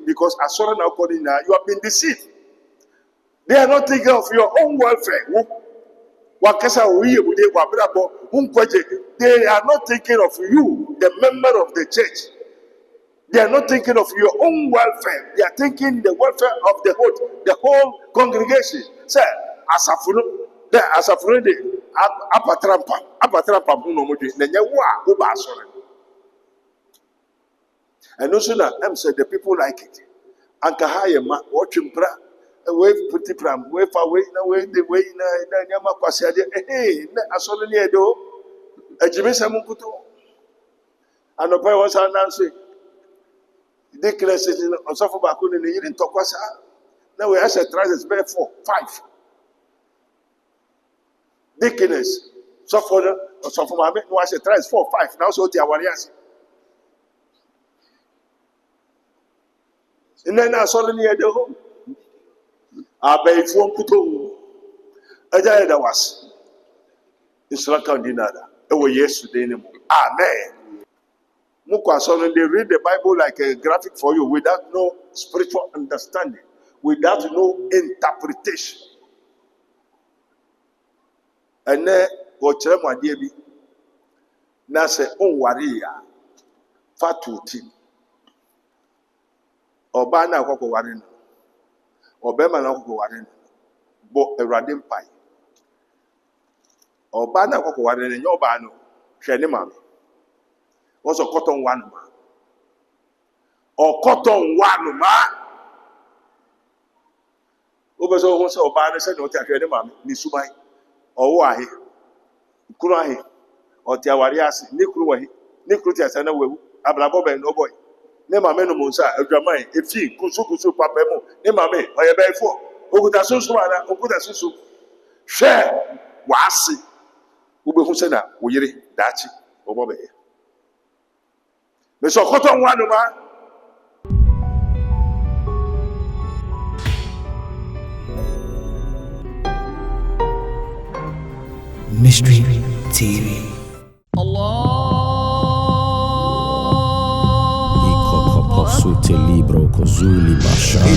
because asɔre na akɔ na you have been deceived. They are not thinking of your own welfare. They are not thinking of you, the member of the church. They are not thinking of your own welfare. They are thinking the welfare of the whole congregation. Say, asafunu, the asafunu de apatrampa munomudi. Nenya wa uba asore. And also that I'm saying the people like it. Anka haye ma watching pra. Away pretty pram, way far away, no way the way in Yama Quasia. Hey, I saw the near door. A Jimmy Samukuto. And the boy was announcing. Ridiculous on Sofa Bakun in the evening to Quasa. Now we asked a tries bear 4, 5. Dickiness. Sofa or Sofa Mammy was a tries 4, 5. Now so the Awarias. And then I saw the near door. Abayifo mputo aja da was isra kan dinada e wo Yesu de ne mu amen mukwa so they read the Bible like a graphic for you without no spiritual understanding, without no interpretation. And then wo kire mu ade bi na se onware ya fatuti oba na akoko ware no Obema na kwako ware bo Ewurade mpai oba na kwako ware ne nyoba no hwe ne mame wo so cotton one ma o cotton one ma obeso ho se oba ne se no ti hwe ne mame ni suban owo ahe kuru ahe o ti aware ase ni kuru wahi ni kuru ti ase na wewu ablabo ben no boy ne mame no monsa adwaman efi kusu papa mu ne mame oyebefo okuta sunsun ana okuta sunsun hwe waase ubehu se na woyire daachi obobe me so koton wanu ma Mystery TV. Allah. In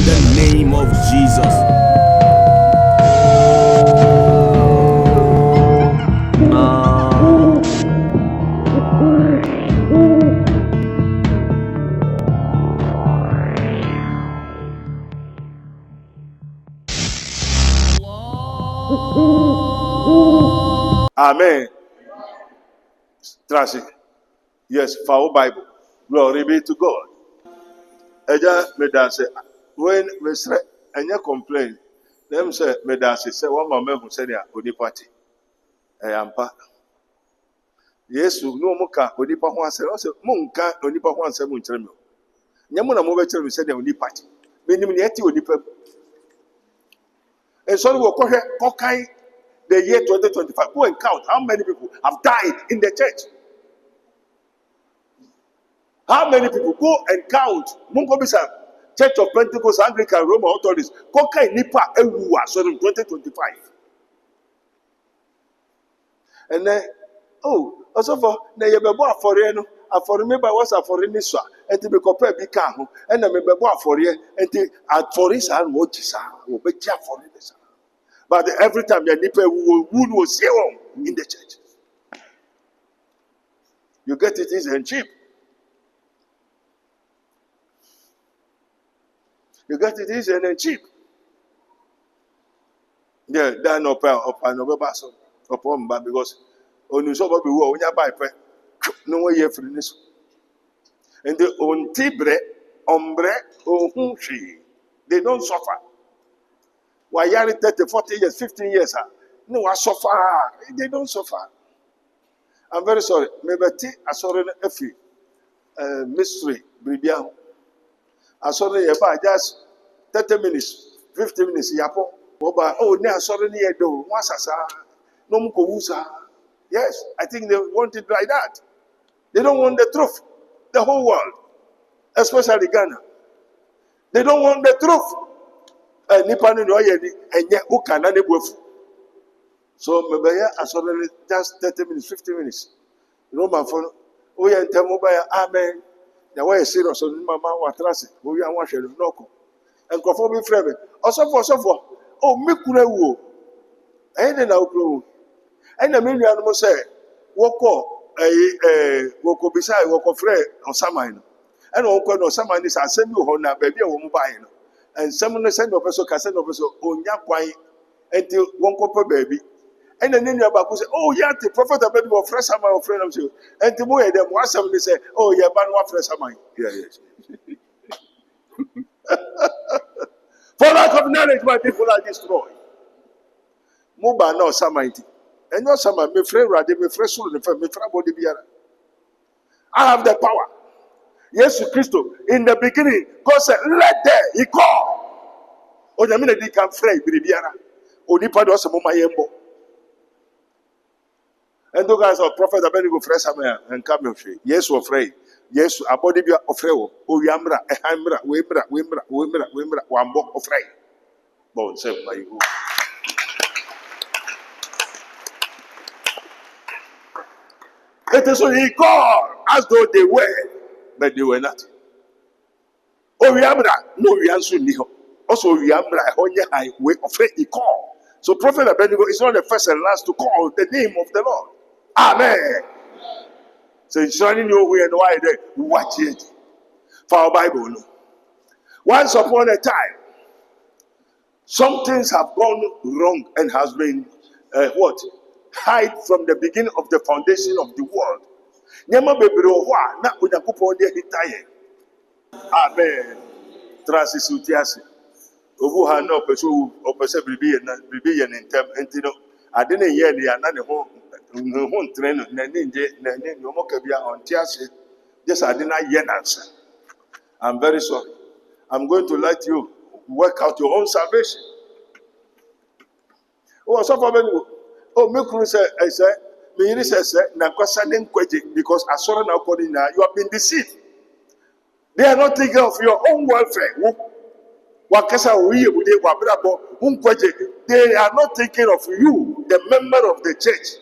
the name of Jesus. Amen. Trust. Yes, for our Bible. Glory be to God. Eja me dance when me say anya complain them say me dance say one mama hu say dia odipati ampa Yesu no muka odipa ho ase o say munka odipa ho ase mu nkyere me nyamo na mo be kyere me say dia odipati me nim ne eti odipa and so we kohwe kokai the year 2025 go and count how many people have died in the church. How many people go and count? Mungo bisa Church of Pentecost, Anglican, Roman Authorities. Koka nipa ewuwa so in 2025. And then also for na yebebo afore no afore me ba was afore ni so enti be kopa bi ka ho and na me bebo afore enti afore sa no ogisa obeji afore ni sa. But every time ya nipa ewuwo wu see in the church. You get it easy and cheap. You get it easy and cheap. Yeah, that no pay up and over basso upon but because on so be wo onya buy pe no way free this. And the on tibre ombre ohun hwi. They don't suffer. Why yari 30, 40 years, 15 years no I suffer. They don't suffer. I'm very sorry. Maybe I saw an efi mystery bribia. I saw just 30 minutes, 50 minutes. Yapo. Oh, now sorry, do no musa. Yes, I think they want it like that. They don't want the truth. The whole world, especially Ghana, they don't want the truth. Nipani no yedi enye ukana ne bofu. So maybe I saw just 30 minutes, 50 minutes. Roman for oh yeah, amen. na why serious on mama wa trase wo wi anwa hwe no ko enkofo bi frɛ me osofo oh me kura wo ɛne na okro ɛna me nua no mo sɛ wokɔ wokɔ bisai wokɔ frɛ osaman no ɛna wokɔ no osaman ni sɛ asɛm bi ho na ba bi a wo mo bae no ensɛm no sɛ no pɛso kase no pɛso onya kwan enti wonkɔ pa ba bi ɛna ne nua ba ko sɛ oh ya te prophet Abednego frɛ saman o frɛ no so enti mo yɛ dem mo asɛm ni sɛ oh ya ba no wa frɛ saman yes for lack of knowledge my people are destroyed mo ba na osaman ti enyo sama me frɛ rade me frɛ soro ne fa me frɛ body biara I have the power Jesus Christ in the beginning God said let there he call onyame na di kan frɛ biribiara onipa de osemo mayembo and those guys of prophet Abednego frɛ sama and come me frɛ yes wo frɛ yes abody bia ofrɛ wo owiamra ehamra we mra wambo ofrɛ bon say my you. It is so he called as though they were, but they were not. Oh, we are no, we answer Niho. Also, we are only way of he called. So, Prophet Abednego is not the first and last to call the name of the Lord. Amen. So, it's running your way and why they watch it for our Bible. No? Once upon a time, some things have gone wrong and has been hide from the beginning of the foundation of the world. Nyama bebre ohwa na Onyankopon de hitaye. Amen. Transis utiase. Obu ha na opese bibi ye ntem entino ade ne ye ne ya na ne ho ntre no na ne nje na ne nyomo ka bia ontiase. Just ade na ye nansa. I'm very sorry. I'm going to let you work out your own salvation. Oh, so for me. Oh, me kunu say me yiri say na kwasa ne nkwaje because asoro na akodi na you have been deceived. They are not thinking of your own welfare. Wakasa uye bude kwa brabo nkwaje. They are not thinking of you, the member of the church.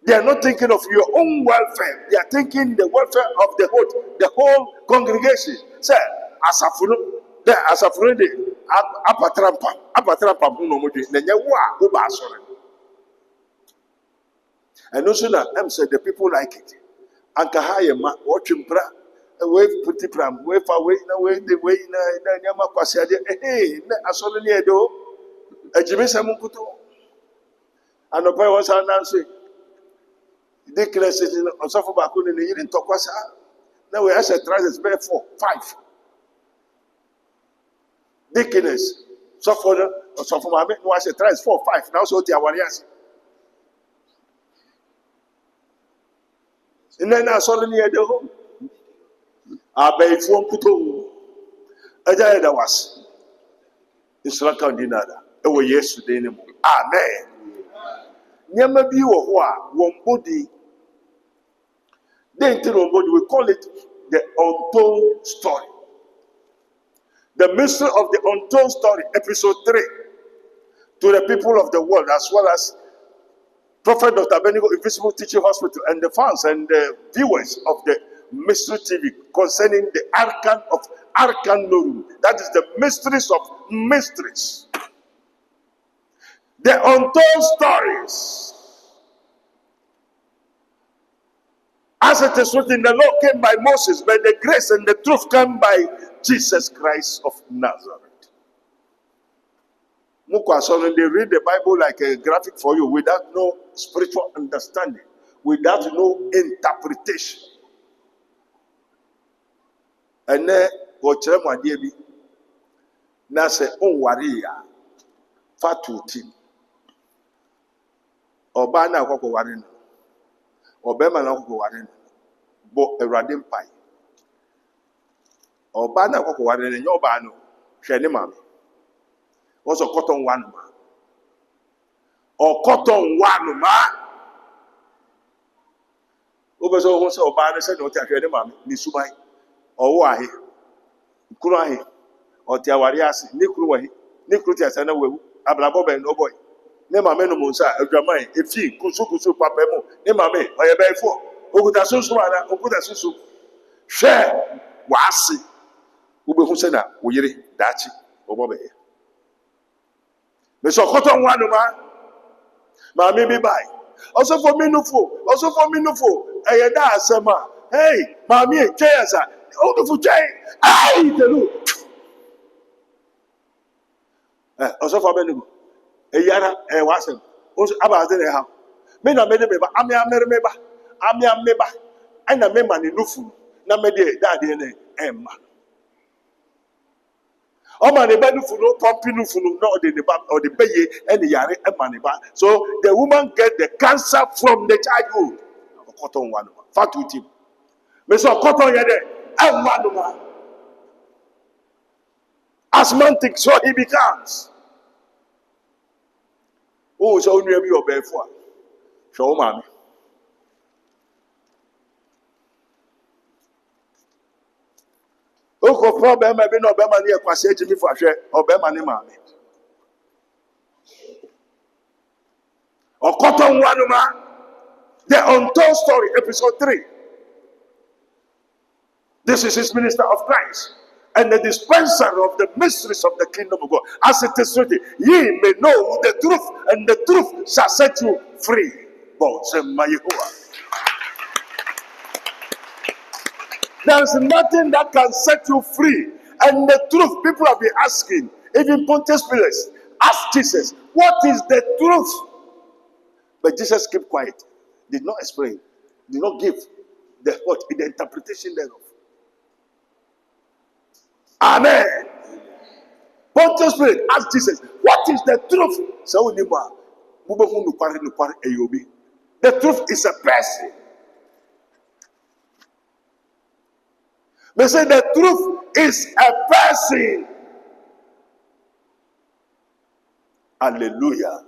They are not thinking of your own welfare. They are thinking the welfare of the whole congregation. Say asafunu de apatrampa no mo de na nya wo a wo ba asoro. And also now, said the people like it. Anka hayema, watch him pra, away pretty pram, way far away, no way, the way, na yama kwasiade, hey, I saw the near door, a Jimisa Munkuto. And the boy was announcing. Ridiculous on Sofa Bakun in the eating Tokwasa. Now we asked a try is bare 4, 5. Dickiness, Sofa or Sofa Mamma, no, I said try is 4, 5. Now so the warriors. And then I saw the near the home. I beg for Puto. A day that was. It's like a dinner. It was yesterday. Amen. Never be one body. Then we call it the untold story. The mystery of the untold story, episode 3. To the people of the world, as well as Prophet Dr Abednego Invisible Teaching Hospital and the fans and the viewers of the Mystery TV concerning the Arcan of Arcanorum. That is the mysteries of mysteries. The untold stories. As it is written, the law came by Moses, but the grace and the truth came by Jesus Christ of Nazareth. They read the Bible like a graphic for you without no spiritual understanding, without no interpretation. And then, what you na say on waria fatuti oba na akoko ware no obema na akoko ware no bo ewrade mpai oba na akoko ware no nyoba no hwe ne mame woso cotton one ma or cotton one ma obeso ho se oba na se no ti ahwe ne mame ni subai owo ahe kuro ahe oti awari ase ni kuru wahi ni kuru ti ase na wewu ablabo ben no boy ne mame no monsa adwaman efi kusu papa mu ne mame oye be fo okuta susu ana okuta susu Share wasi. Ubehu say na oyere dachi obobe. Me so koton wanu ma me bi bai. Also for me no fo. Eye da asema. Hey, mami e chesa. Odu fu chai. Ai telu. Also for Abednego. Eyara wasem. Also aba de ha. Me na me de me ba. Ami amere me ba. Ana me ma ni nufu. Na me de da de ne emma. O ma ne ba nufu no pompi nufu no na de ba or the beye and the yare emma ne ba. So the woman get the cancer from the childhood. Cotton one. Fat with him. Me so cotton yede emma. Asthmatic, so he becomes. Oh, so you be obey for. Show man. Oko problem e be no be man e kwase ejimi for hwe obema ne ma me. Okoton wanuma. The untold story, episode 3. This is his minister of Christ and the dispenser of the mysteries of the kingdom of God. As it is written, ye may know the truth, and the truth shall set you free. There's nothing that can set you free. And the truth, people have been asking, even Pontius Pilate asked Jesus, what is the truth? But Jesus kept quiet, did not explain, did not give the interpretation thereof. Amen. Pontius Pilate asked Jesus, what is the truth? The truth is a person. They say the truth is a person. Hallelujah.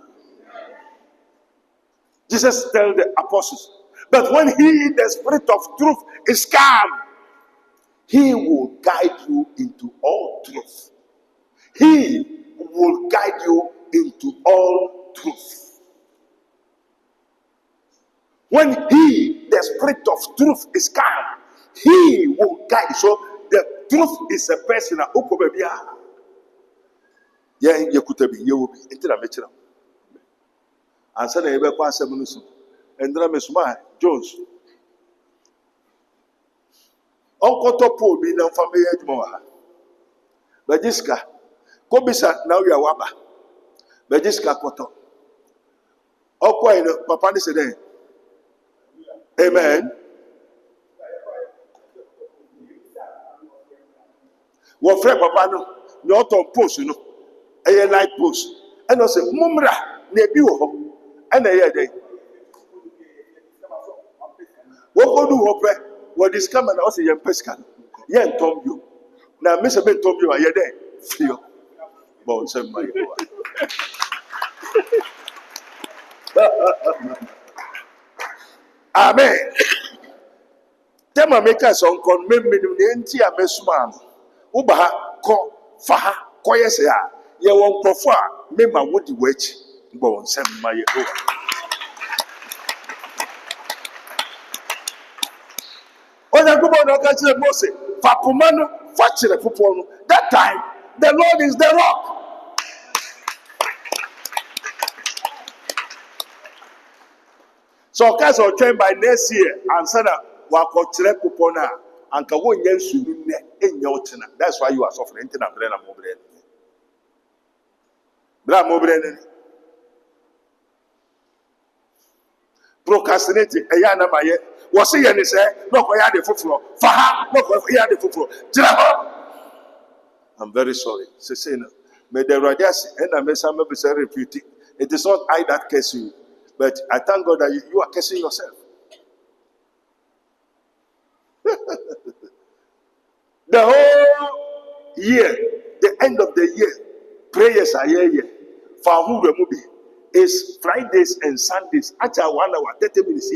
Jesus told the apostles, but when he, the spirit of truth, is come, he will guide you into all truth. He will guide you into all truth. When he, the spirit of truth, is come, he will guide. So the truth is a person. Yeah, you could be you into the metro. And suddenly, you will pass a minute. And then I smile, Jones. Uncle Topo be no family anymore. But this guy, Kobisa, now you are Waba. But this guy, Koto. Uncle, Papa, this day. Amen. What friend Papa no, not on post, you know, a light post. And I say, Mumra, Nebu, and a year day. What do hope? What is coming also young pescan? Yen told you. Now, Mr. Ben told you, I hear there. Feel. Bon, send my Amen. Tema make us on con meminenti a mesman. Ubaha, ko, faha, koyesea. Ye won't prefer, mema woody witch. Bon, send my That time, the Lord is the rock. So, cast or trained by next year, and said, Wakotre Pupona, and Kawon Yensu in your tina. That's why you are suffering. Procrastinating, a yana maye. Was he any say, no, I had the foot floor. Faha, no, I had the foot floor. I'm very sorry. Say, may the Rajas and I may some be say repeating. It is not I that curse you, but I thank God that you are cursing yourself. The whole year, the end of the year, prayers are here. For who will be is Fridays and Sundays. At 1 hour, 30 minutes.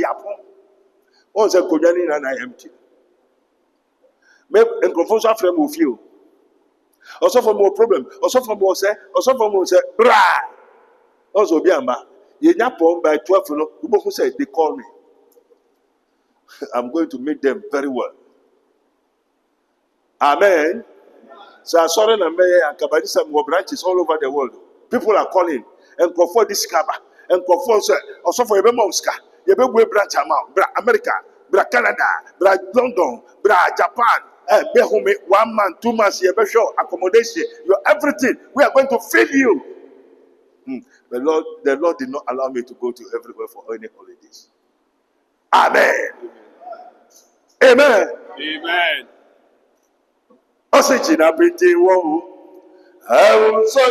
Once a Kojanin and I empty. Maybe a confusion frame of you. Also for more problem. Also for more say. Also for more say. Bra. Also Biamba. You napon by 12. Who say they call me. I'm going to meet them very well. Amen. So I saw them and Kabadi some branches all over the world. People are calling and call for this cover and call for also for a Mosca. You be branch amount, America, Canada, London, Japan, be home 1 month, 2 months, you be sure accommodation, your everything. We are going to feed you. The Lord did not allow me to go to everywhere for any holidays. Amen. Amen. Amen. Oxygen abiti wo. I so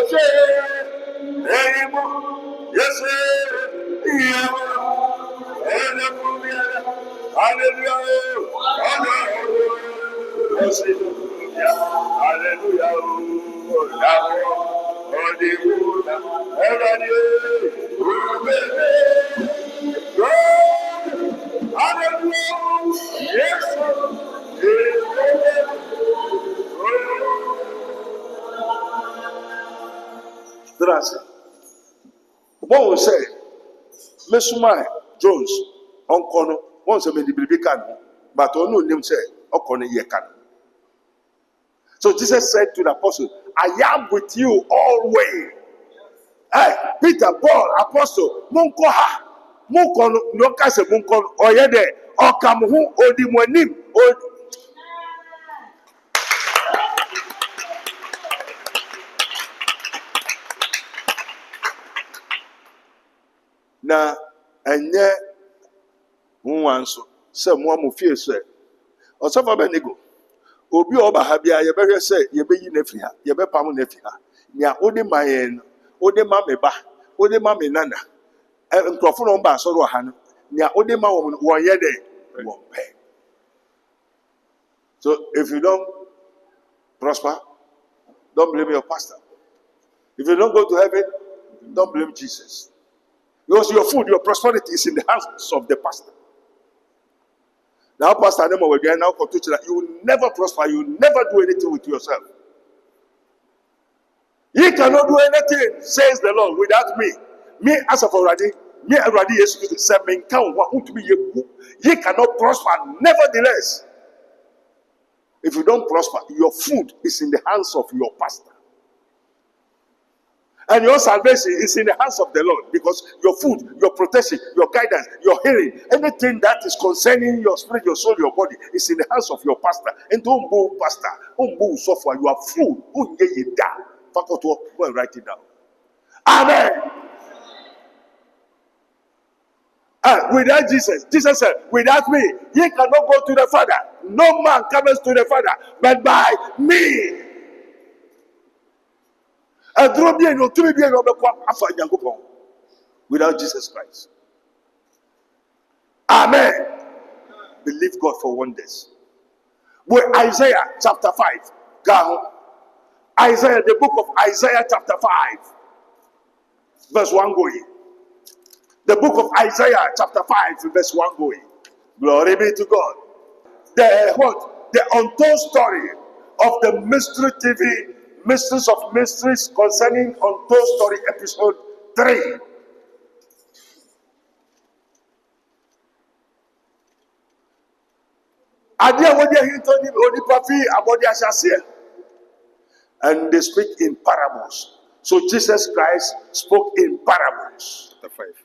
yes, Yes. What will say, Mesumai Jones, Onkono, once a medibican, but on him say, Okone Yekan. So Jesus said to the apostle, I am with you always. Hey, Peter, Paul, Apostle, Munkoha, Munkon, no Kase Munkon, Oyede, Okamu, Odimonim, na enye nwanso se mo amofie se Dr Abednego obi oba ha bia ye behwe se ye beyi na firi ha ye bepam na firi ha nia ode mayen ode ma meba ode ma menana nkrofo no ba so ro ha no nia ode ma wo ye de wo pe. So if you don't prosper, don't blame your pastor. If you don't go to heaven, don't blame Jesus. Because your food, your prosperity is in the hands of the pastor. Now, Pastor Nemo will get now you will never prosper, you will never do anything with yourself. Ye cannot do anything, says the Lord, without me. Me as of already, me already is seven count what to be you. Ye cannot prosper, nevertheless. If you don't prosper, your food is in the hands of your pastor. And your salvation is in the hands of the Lord, because your food, your protection, your guidance, your healing, anything that is concerning your spirit, your soul, your body is in the hands of your pastor. And don't go, pastor, don't go suffer. You are food. Go and write it down. Amen. Without Jesus, Jesus said, without me, ye cannot go to the Father. No man comes to the Father, but by me. Without Jesus Christ. Amen. Believe God for wonders. With Isaiah chapter 5. Isaiah, the book of Isaiah chapter 5. Verse 1 going. The book of Isaiah chapter 5 verse 1 going. Glory be to God. The untold story of the Mystery TV, Mysteries of Mysteries concerning Untold Story episode 3. And they speak in parables. So Jesus Christ spoke in parables. Chapter 5.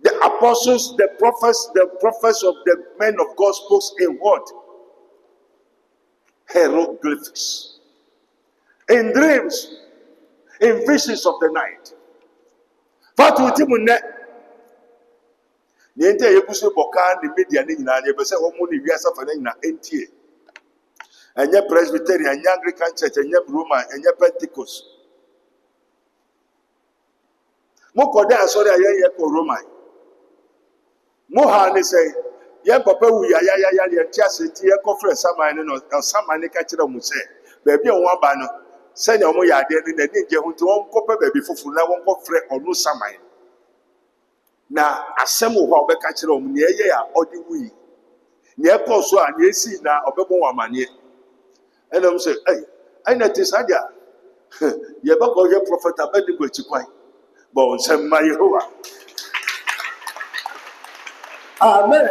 The apostles, the prophets of the men of God spoke in what? Hieroglyphics. In dreams, in visions of the night. Niente yebusu boka ni media ni nyina ye bese wo mu ni wiasa fa na nyina entie. Enye Presbyterian, enye Anglican Church, enye Roman, enye Pentecost. Mo kode asori aye ko Roman. Mo ha ni say ye papa wu ya ye tia senti ye ko frɛ saman no saman ni ka kire mu sɛ ba bi won aba no sɛ nya mo ya ade ni na ni je hu nti won ko pa ba bi fufuru na won ko frɛ ɔno saman. Na asɛm wo ho obɛka kire om ne ye ya ɔde wu yi ne ɛkɔ so a ne esi na ɔbɛbɔ wɔn amane ɛnam sɛ ai na te sadia ye ba ko ye prophet Abednego chikwan ba on sɛm ma Yehowa. Amen.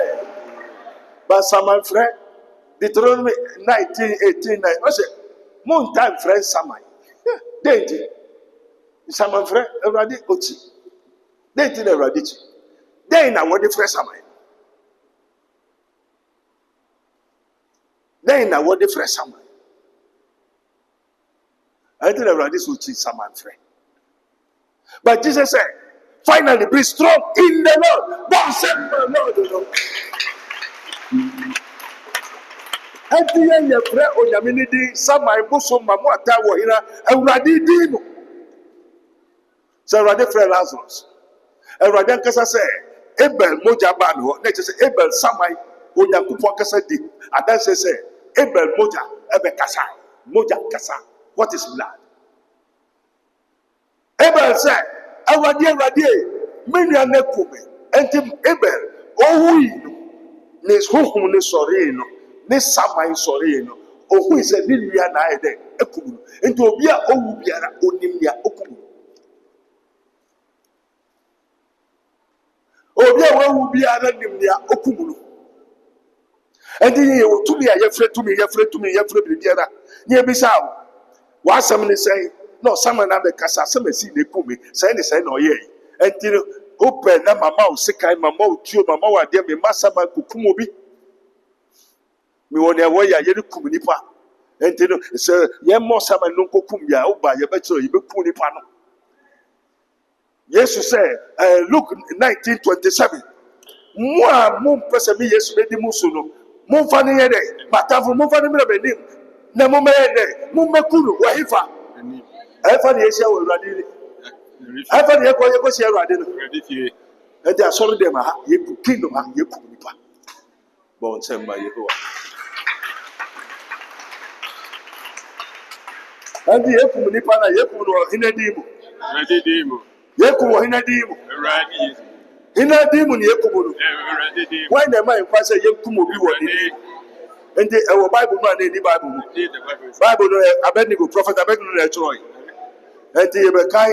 But saman frɛ Deuteronomy 19:18. I say, "Mon time friend Samai." Denti. Saman friend Eradi Oti. Denti na Eradi. Then na what the friend Samai. Then na what the friend Samai. I think Eradi Oti Saman friend. But Jesus said, "Finally, be strong in the Lord." God said, "The Lord." Etiye ye frɛ onyame ne din Samai bosom ma mo ata wɔ hena Awurade din no. Sɛ Awurade frɛ Lazarus. Awurade nkasa sɛ Abel mogya ba no hɔ. Na kyerɛ sɛ Abel Samai Onyankopɔn kasa di. Adanse sɛ Abel mogya ebe kasa. Mogya kasa. What is blood? Abel sɛ Awurade me nua na kume. Enti Abel ohui no. Ne honhom ne sɔre no. Ne Samai sɔre no. Ohui sɛ ne nua na ayɛ dɛ ekum no. Enti obi a owu biara onim nea okum no. Obi a wawu biara nim nea okum no. Enti ye otumi a yɛfrɛ bibiara. Nye bi sa wo asɛm ne sɛ no Samai na be kasa sɛ masi ne kumi sɛ ne sɛ na ɔyɛ yi. Enti open na mama o sekai mama o tuo mama wa de me masama kukum obi. Me won e wo ya ye kum nipa. Enti no sɛ ye mo Samai no kokum ya wo ba ye be kyerɛ ye be kum nipa no. Jesus said, Luke 19:27. Moi, mon pèse mi Yesu be di musu no. Mon fani ye de, matafo mon fani mi na be nim. Na mo me ye de, mo me kunu wa hifa. E fa ni Yesu wa Awurade ni. E fa ni ye ko si Awurade no. E di asori dem ha, ye ku kingdom ha, ye ku nipa. Bon semba Yehowa. Andi ye ku nipa na ye ku no hinadi mu. Ready demo. Yeku wo hinadi mu. Ready. Hinadi mu ni yeku mu no. Ready. Why na man kwa say yeku mo bi wo ni. Ende e wo Bible no na ni Bible mu. Bible no Abednego prophet Abednego na choy. Ende ye be kai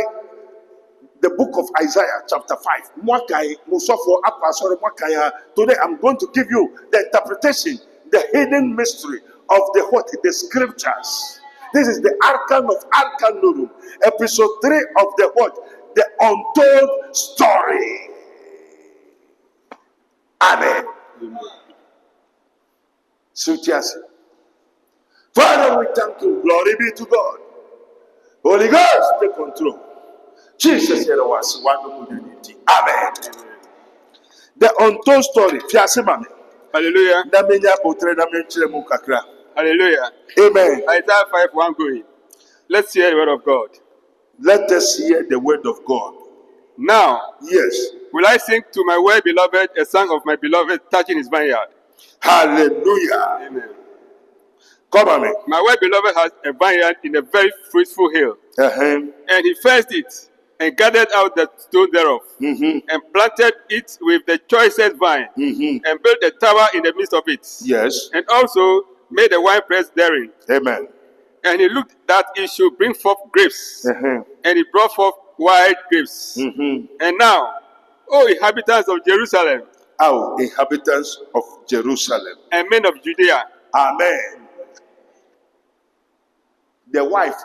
the book of Isaiah chapter 5. Mwakai musofo apasore mwakai. Today I'm going to give you the interpretation, the hidden mystery of the scriptures. This is the Arcan of Arcanorum, episode 3 of the what? The untold story. Amen. Sutiasi. Father, we thank you. Glory be to God. Holy Ghost, take control. Jesus said, Amen. The untold story. Hallelujah. Hallelujah. Amen. Isaiah 5:1 going. Let's hear the word of God. Let us hear the word of God. Now, Yes. will I sing to my well beloved a song of my beloved touching his vineyard? Hallelujah. Amen. Come on, man. My well beloved has a vineyard in a very fruitful hill, and he fenced it and gathered out the stone thereof, and planted it with the choicest vine, and built a tower in the midst of it. Yes. And also made a winepress therein. Amen. And he looked that it should bring forth grapes, and he brought forth wild grapes. And now, O inhabitants of Jerusalem, Our inhabitants of Jerusalem, and men of Judea, Amen. The wife.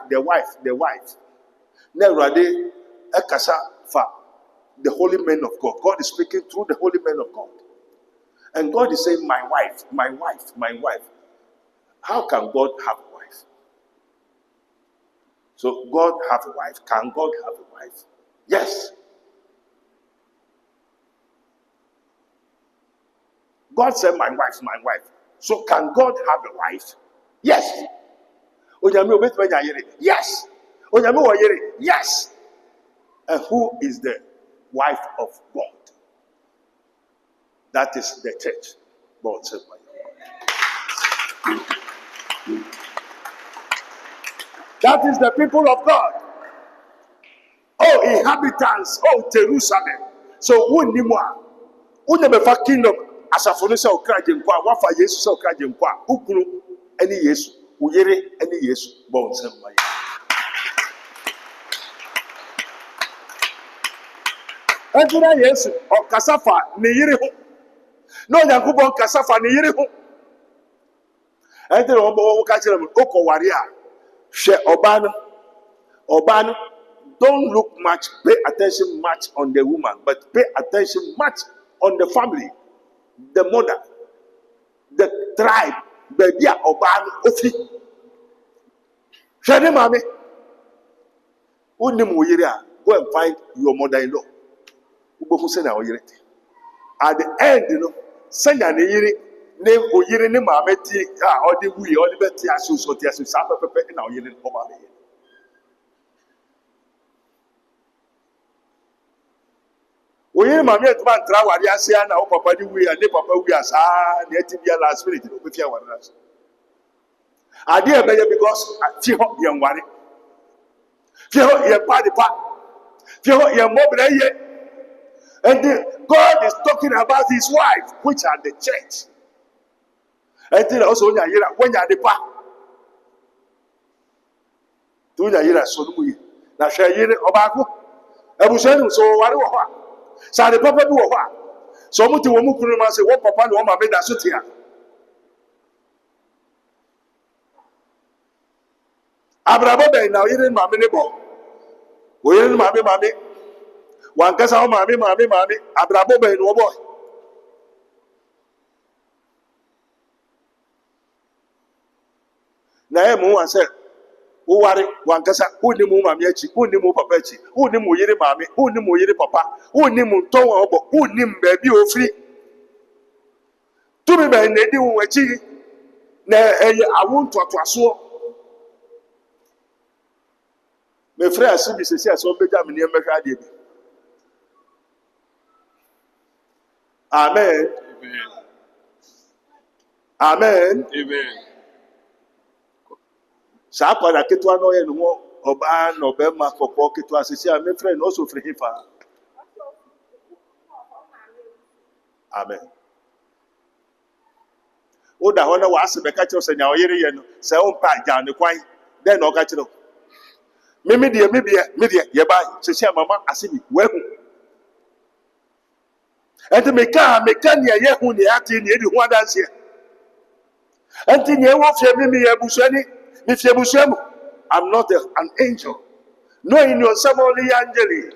Nerade ekasa fa the holy men of God. God is speaking through the holy men of God. And God is saying, my wife. How can God have a wife? So God have a wife. Can God have a wife? Yes. God said, my wife. So can God have a wife? Yes. Yes. Yes. And who is the wife of God? That is the church. God said, that is the people of God. Oh, inhabitants, oh, Jerusalem. So, who never kingdom as a phone so krajinkwa, wafa Yesu so krajinkwa, ukuru, any Yesu, uyere, any Yesu, bon sem. Ejuna Yesu, or kasafa, ni yiri ho. No, Yankubon kasafa, ni yiri ho. And then we catch them. Oko waria. She obano. Don't look much, pay attention much on the woman, but pay attention much on the family, the mother, the tribe, baby obano ofi. Shani mami. Go and find your mother-in-law. At the end, send an name or yiri ni mameti or the we or the beti asu so tia su sa pepe na yiri over there. Oyin mami et man tra wari asia na o papa di we and the papa we asa na etibia last spirit no be fia wari na. Ade e be because fi ho ye nware. Fi ho ye pa di pa. Fi ho ye mo bra ye. And God is talking about his wife, which are the church. And then also when you are the pa. Do you hear so do na share yire obako. Ebushenu so ware wo ho. Sa the papa bi wo ho. So muti wo mu kunu ma say wo papa na wo ma me da so tia. Abrabo be na yire ma me ne bo. Wo yire ma me. Wan kasa wo ma me. Abrabo be no boy. Na e mu wan say wo ware wan kasa uni mu ma me achi, uni mu papa achi, uni mu yire ma me, uni mu yire papa, uni mu ton wa obo, uni mba bi ofri. Tu mi be na di wo achi na eye awu ntoto aso. Me frère asibi sesi aso beja me ne mehwa de bi. Amen. Amen. Amen. Sa kwada ketwa no ye no oba no be ma kokko ketwa sesi a me frère no so free hifa. Amen. Oda ho na wa ase be ka che osanya oyere ye no se o mpa ja ne kwan den no ka che no. Me de ye ba sesi a mama asibi we hu. Enti me ka ne ye hu ne ati ne di ho adanse. Enti ne wo fie me ye busuani. I'm not an angel. No in your family angeli.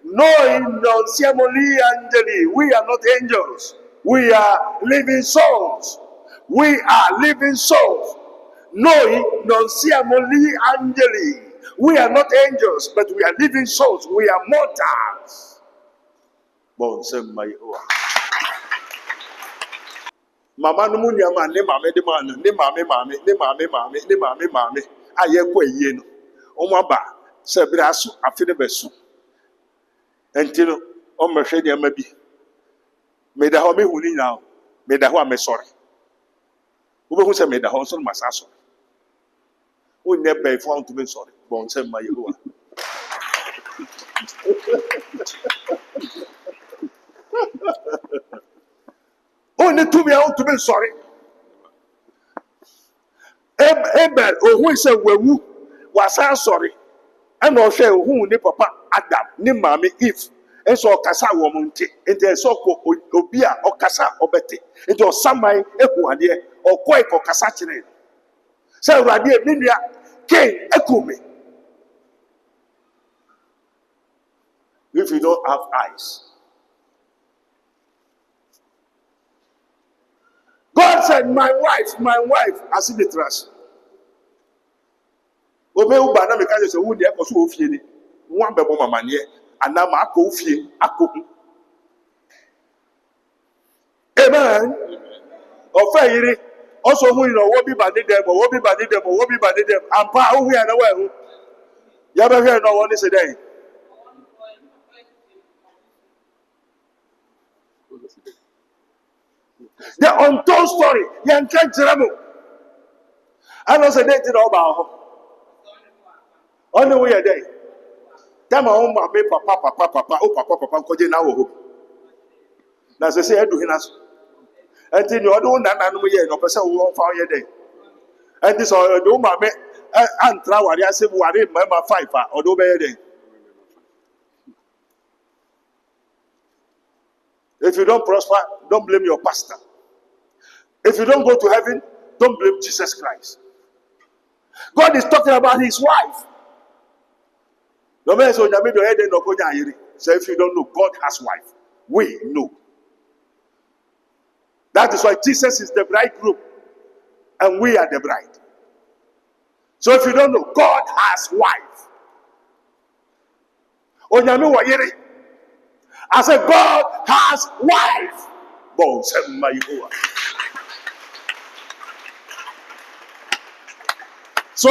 No in your family angeli. We are not angels. We are living souls. We are living souls. No in your family angeli. We are not angels, but we are living souls. We are mortals. Bon, c'est my Mama no mu niama ne mame de man ne mame aye kwa yie no omo aba se bra aso afi ne beso enti no o mehwe niama bi me da ho me hu ni nyina me da ho a me sore wo be hu se me da ho so ma sa sore o ne be fo on to me sore bon se ma yehowa o ne to me on to me sore Ebel ohun se wawu wasa sorry ana o hwe ohun ni papa Adam ni mama Eve enso okasa wo mo nti enti enso ko obi a okasa obete enti o saman ehu ade okoi ko kasa kire se urade ni nua Cain ekumi. If you don't have eyes, God said, my wife, as in the trash. Obe uba na meka se wo de ekoso ofie ni. Nwa bebo mama ne ana ma akọ ofie akọ. Amen. Ofa yiri also hu no wo bi ba de dem. Ampa ohu ya na wa hu. Ya ba hwe no woni se den. The untold story. Yan kan tiramo. Ano se dey ti no ba ho. Ono we ya dey. Tama o ma be papa nkoje na wo ho. Na se edu hinaso. Enti ni odo na no ye no pese wo fa ye dey. Enti so odo ma me antra wari asem wari ma 5 a odo be ye dey. If you don't prosper, don't blame your pastor. If you don't go to heaven, Don't blame Jesus Christ. God is talking about his wife. So if you don't know, God has wife. We know. That is why Jesus is the bridegroom and we are the bride. So if you don't know, God has wife. I said, God has wife. So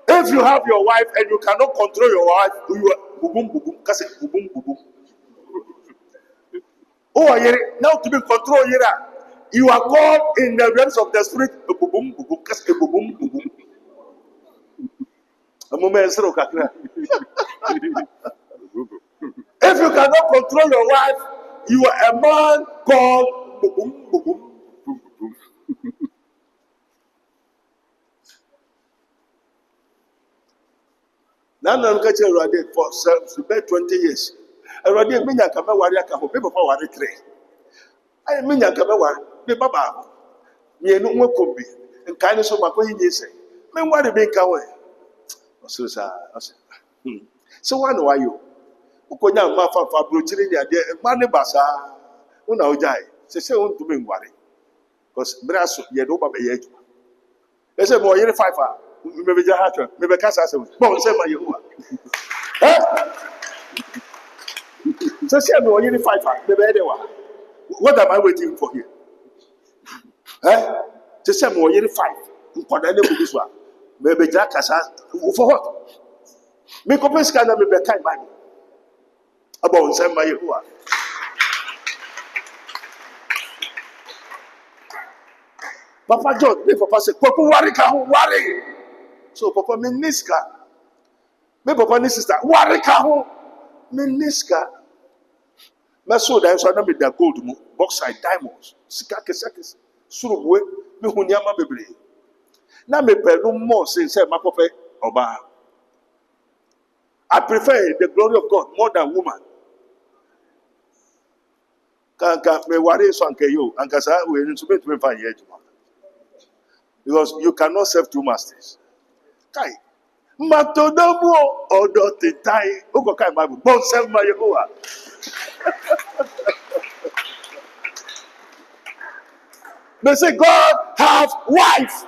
if you have your wife and you cannot control your wife, you are now to be control you are called in the realms of the spirit. If you cannot control your wife, you are a man called now I'm catching already for 20 years. Already, I mean, I come away. I come people for worry three. I mean, I come away. Me baba, me no more could be. And kindness of my point is, me what to make away. So, so one why you? Ukonya mafa fa brochiri dia de mane basa. Una ojai. Say want to me worry. Because braso ye do baba ye. They say more year 5 hours. Maybe just hatch. Maybe cancer. Bon, say my you. So say I'm only 5 hours. Maybe anyone. What am I waiting for here? To say I'm only 5. This one. Maybe just cancer. For what? Me compare scanner maybe time money. About say my you. Papa John, me Papa say, Papa worry ka worry. So Papa me niska. Me Papa ni sister, worry ka ho. Me niska. Me so dan so na me da gold mu, bauxite, diamonds, sika kese. Suruwe, me hu niama bebre. Na me pelu more since my papa oba. I prefer the glory of God more than woman. Kanka me worry so anke yo, anka sa we need to me find here. Because you cannot serve two masters. Kai. Matodomo odo tetai. Oko kai Bible. Bon serve my Yehovah. They say God have wife.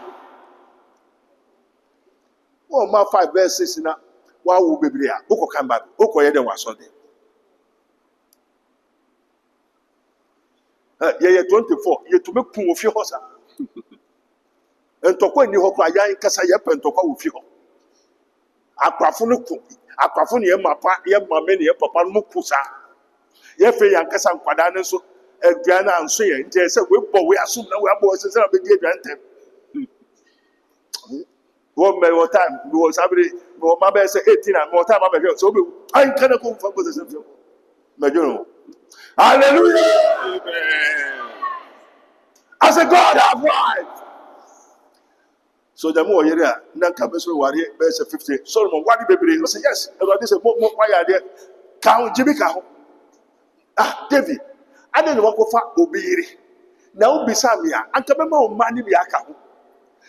Oh, my 5 verses na. Wa wo bebre a. Oko kai Bible. Oko ye den wa so de. Ye 24. Ye to make pun ofi hosa. Ntokwa ni hokwa yan kasa ye pentokwa wo fi ho akwafo no ku akwafo ne ye mapa ye mame ne ye papa no kusa ye fe yan kasa nkwada ne so aduan anso ye nje se we bo we asum na we abo se na be di aduan tem wo me wo time wo sabri wo ma be se 18 and wo time ma be so be an kana ko fa ko se se me jono hallelujah amen. As a God have life. So the more you are, Nanka Beso Wari, verse 50. Solomon, what did baby? I say, yes. About this, more why there. Count Jimmy Cow. Ah, David. I didn't walk for Obiri. Now be Samia. And come on, money be a cow.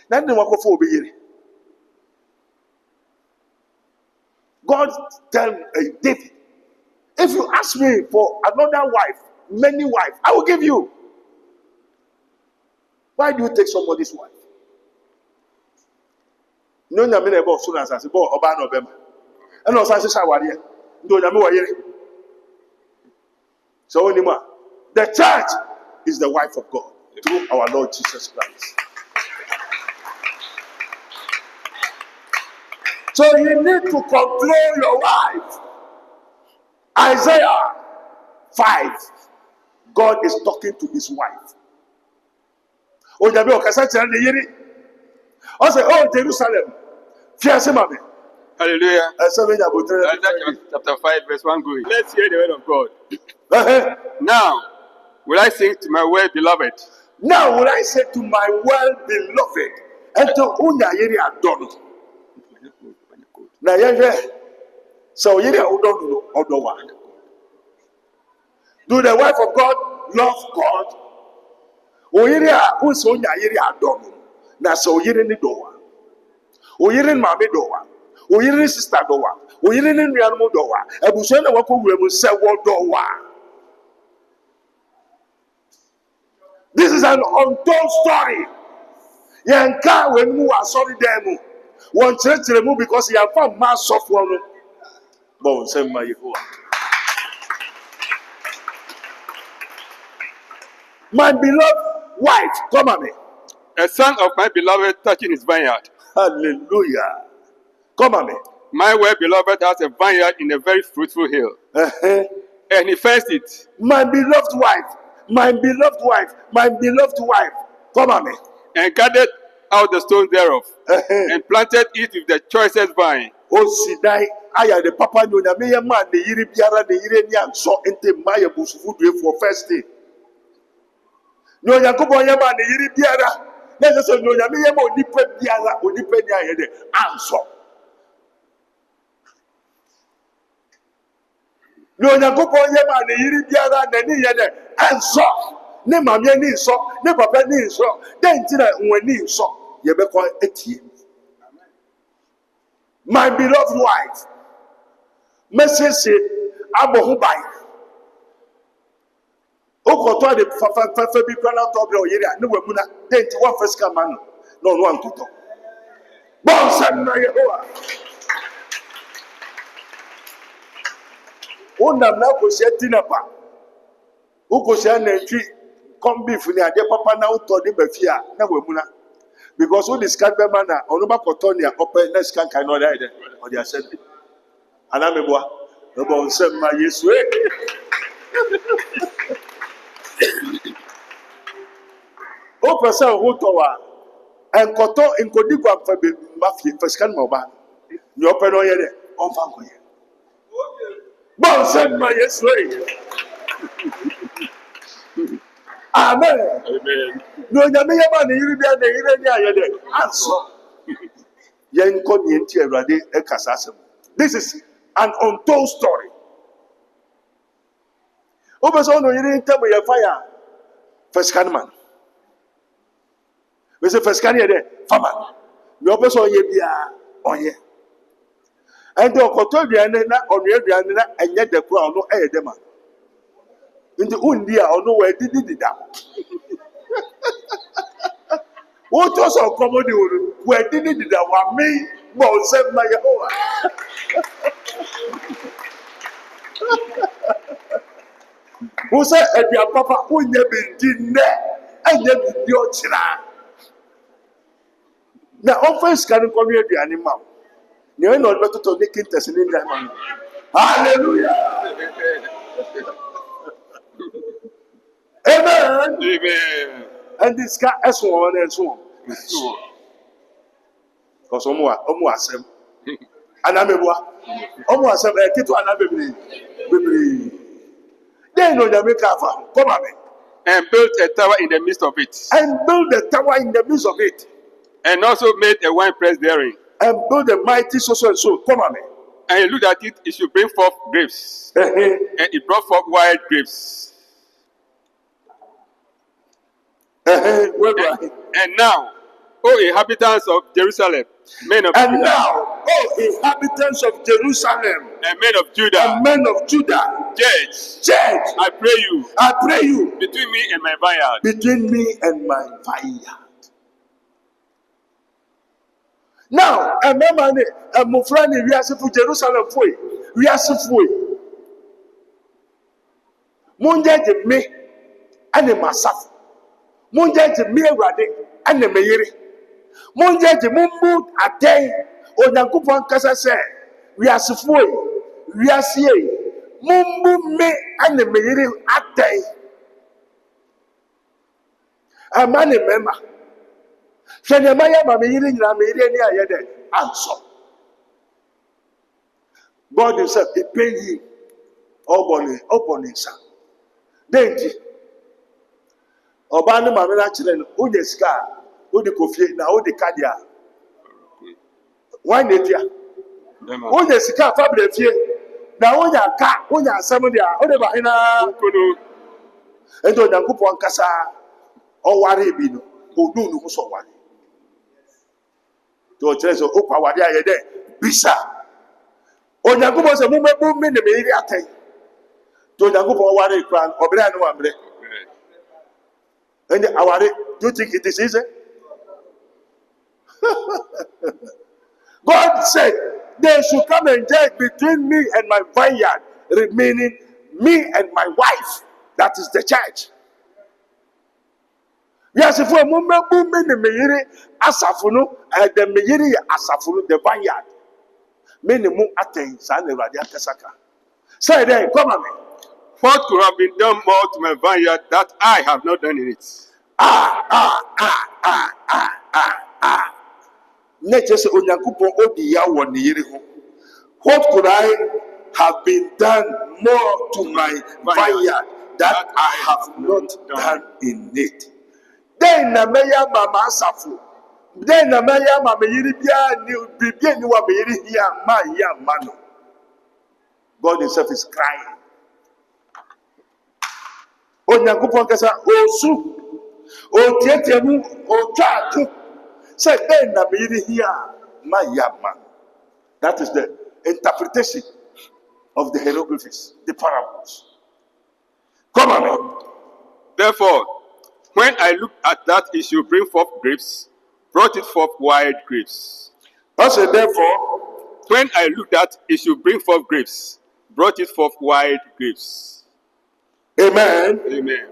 Then the walk for Obiri. God tell David, if you ask me for another wife, many wives, I will give you. Why do you take somebody's wife? No, no, no, about soon as I say, "Bo, Oba no bema." And also, I say, "Shawari." No, no, no, no. So, anymore, the church is the wife of God through our Lord Jesus Christ. So, you need to control your wife. Isaiah 5. God is talking to his wife. Oh, Jabe, okasa chere de yiri. O say, "Oh, Jerusalem." Hallelujah. Isaiah chapter 5, verse 1 going. Let's hear the word of God. Now, will I sing to my well-beloved? Now will I say to my well-beloved, and to Unya Yeri Adono. Now, so Yeri Adono, Odowa. Do the wife of God love God? O Yeri Usonya Yeri Adono. Na so yire ni dowa. O yire maame dowa. O yire sister dowa. O yire ni nuanom dowa. Ebusua na wako wura mu se wo dowa. This is an untold story. Yanka when mu asori dem. Won chire mu because he have found mass of one. Bon say my Yehovah. My beloved wife, come on me. A son of my beloved touching his vineyard. Hallelujah. Come on me. My well-beloved has a vineyard in a very fruitful hill. And he fenced it. My beloved wife, my beloved wife, my beloved wife. Come on me. And gathered out the stones thereof. And planted it with the choicest vine. Oh, Sidai, I am the papa no na me man the yiri biara the yiri ni anso ente maya busufu do for first day. No Yakobo yama the yiri biara. Na say no ya me yama onipa biara onipa ni ayede anso. No Yakobo yama the yiri biara na ni yede anso. Ne mamye ni nso, ne papa ni nso. Den ti na nwani nso. Ye be ko etie. My beloved wife, message abo by. Okoto de fafa bi kwana to bro yiri a ne wamuna den ti one first come man no one to talk. Bon san na Yehowa. Ona na ko se tinapa. Uko se na twi come beef ni ade papa na uto de ba fi a na wamuna. Because all this can't be manner, or no cotonia, open next can cannot either, or the assembly. And I'm a boy, no one said my yes way. O person who tower and cotton in Codigua for the mafia for scan mobile. You open on yet on Fanco. Bon said my yes way. Amen. Amen. No, Yamia, you be the answer. This is an untold story. Obesono, you didn't tell me your fire. First canman. We say first can there, farmer. No person ye be on ye. And the Okotobiana on your Diana and yet the crown no air demand. In the Undia or nowhere did it down. What was our commodity? Where did it down? Me, well, said my Yehovah. Who said, and your papa, who never did that, and never your child. Now, offense can come here, the animal. You're not better to make it as an Indian. Hallelujah. Amen. Amen. And this guy is one and so on. Because almost them. And I'm almost them. I get to another baby. Then no Jamaica come on. And built a tower in the midst of it. And build a tower in the midst of it. And also made a wine press therein. And build a mighty so and so. Come on. And he looked at it, it should bring forth grapes. And it brought forth wild grapes. And now, O inhabitants of Jerusalem, men of Judah. Now, O inhabitants of Jerusalem, and men of Judah, and men of Judah, judge, I pray you, between me and my vineyard. Between me and my vineyard. Now, a man, a mufrani, we are for Jerusalem for you. We are for you. Munja de me, and a massaf. Munja de me, and a mayeri. Munja de mumbu a day, or Nakupan Casa say, we are for you. We are seeing mumbu me, and a mayeri a day. A man, a member. Shenemaya Mamiri Namiri answer. God himself, he paid him open himself. Then Obani Mamina Chilen, who the scar, who the coffee, now the cardia. Why Netia? Who the scar, Fabio Fear, now when you are car, when you are somebody, only Bahina, and don't Nakupo Casa, or Waribino, who do no so one. To church so opa wade aye de bisa. Onyankopon se mumebu me ne me yiri atai. To Onyankopon ware kran obere anu ambre. And aware, do you think it is easy? God said they should come and judge between me and my vineyard, remaining me and my wife. That is the church. Yes, if we remember the meyiri asafunu, the meyiri asafunu, the vineyard. Many more attain San Radia Kasaka. Say then, come on me. What could have been done more to my vineyard that I have not done in it? Nature say Onyankopon odi ya wo ne yiri ho. What could I have been done more to my vineyard that I have not done in it? Then na meya mama asafu. Then na meya mama yiri bia ni bibia ni wa be yiri hia ma ya mano. God himself is crying. Onyankopon kasa osu o tietemu o twatu. Say then na me yiri hia ma ya mano. That is the interpretation of the hieroglyphics, the parables. Come on. Therefore, when I looked at that it should bring forth grapes, brought it forth wild grapes. I said, therefore, when I looked at it should bring forth grapes, brought it forth wild grapes. Amen. Amen.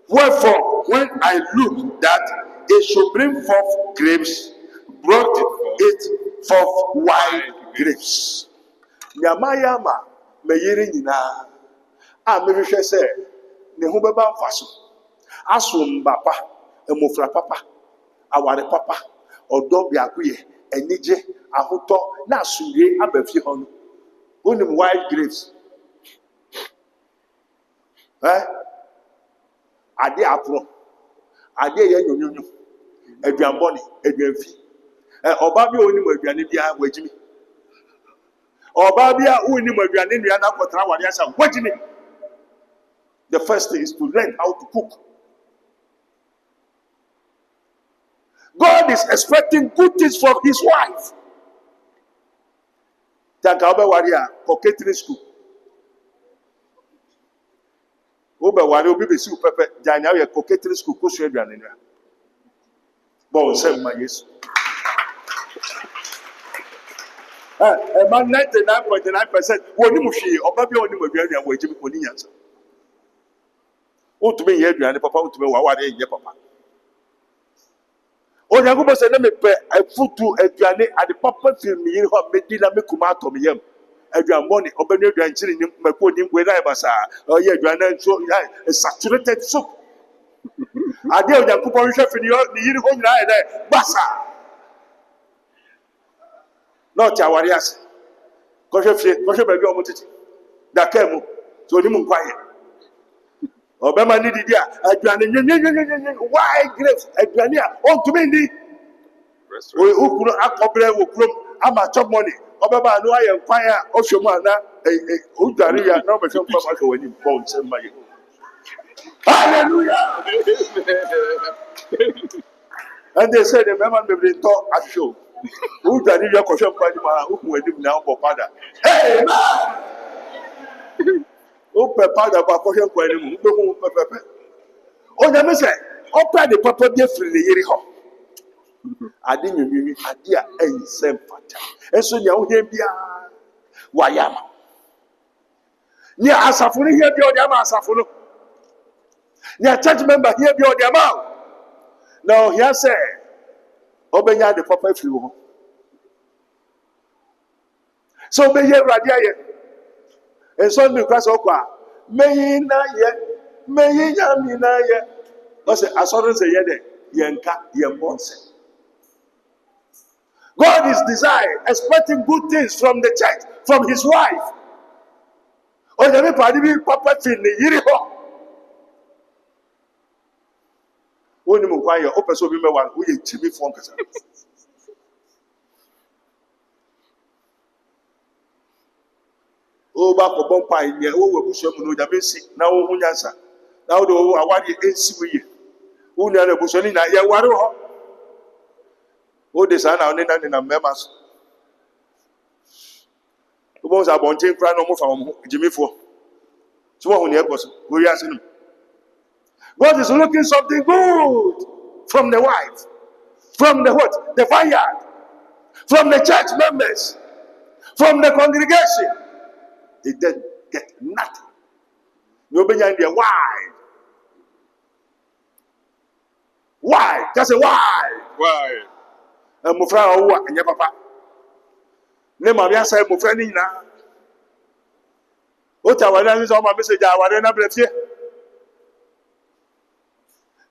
Wherefore, when I looked that it should bring forth grapes, brought it forth wild grapes. Nyamayama meyiri nyina a mehwehwe se ne ho beba mfaso asomba pa emofra papa aware papa odo biakoye enije ahoto na asumie abafi ho no onim wild grapes ade apro ade ye nyonyonyo aduanbone aduanfi oba bi onim aduane bia wagimi the first thing is to learn how to cook. God is expecting good things from his wife. Tankaobe waria coquetry school. Obe waria obi be si pepe janya we coquetry school ko so aduane nua. Bon sem ma Yesu. About 99.9% woni mu hwe oba bia woni mu aduane wo agimi oni nyansa. Otume ye aduane papa otume wa wade ye papa. Onyankopon se na me pe afutu aduane ade papa fi mi yiri ho medi na me kuma ato me yam. Aduane boni obanu aduane chiri ni mako ni ngwe na basa ye aduane so saturated soup. Ade Onyankopon hwe fi ni yiri ho nyina e basa. Not our yes. Koshe baby omotiti. Da kemu. So ni mu kwaye. Obema ni didia aduane why grapes aduane a on to me ni. We ukuru akobre okurom ama chop money. Obeba no aye kwaye a ohwemu ana udare ya na obehwe mpa ma wani bon semma ye. Hallelujah. And they said the man be talk at show. Who did you question who were now for father? Hey, who prepared about question for him? Oh, let me say, open the papa different year. I didn't mean idea and same pattern. And so you hear me. Wayama. Near Asafuni here be on Yama Safuno. Near church member here be on Yama. Now, here say. Obenya the papa flew. So be ye radia ye. And so me cross okwa. Me na ye. Me yami na ye. Because asoro say ye de yenka ye monse. God is desiring, expecting good things from the church, from his wife. O de me padi bi papa fi ni yiri ho. Oni mu kwa ye o person bi me wan o ye chimi fon kasa. O ba ko bon pa ye o we buso mu no da be si na wo hu nyansa. Na wo do awade ensi wi ye. Wo na buso ni na ye ware ho. this and now in a members. Who was a bonting cry no more from Jimmy for. So when he was, we asked him. God is looking something good from the wife, from the what? The vineyard, from the church members, from the congregation. He didn't get nothing. Nobody in there. Why? Why? Just say why? Why? And my friend, and your papa. Name of your say, my friend, Nina. What I want is on my message. I want to bless you.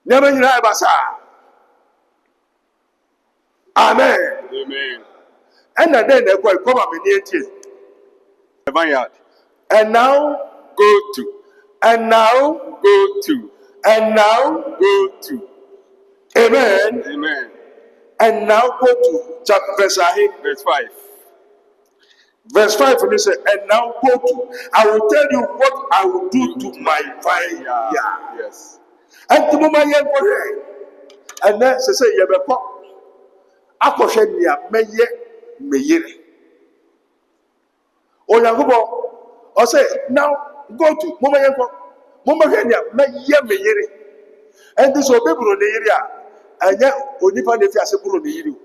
Never you know, Basa. Amen. Amen. And then they go come up in The vineyard. and now Go to. and now Go to. and now Go to. amen. Amen. And now go to chapter verse 5. Verse 5 and he said, and now go to, I will tell you what I will do to my vineyard. Yes. And to my young boy, and then she said, Yabeko, Akoshenia, Meye. Oh, Yagubo, I say, now go to Mama Yanko, Mama Yanya, Meye. And this will be in the area. And yet, Onipa de Fiasaburu,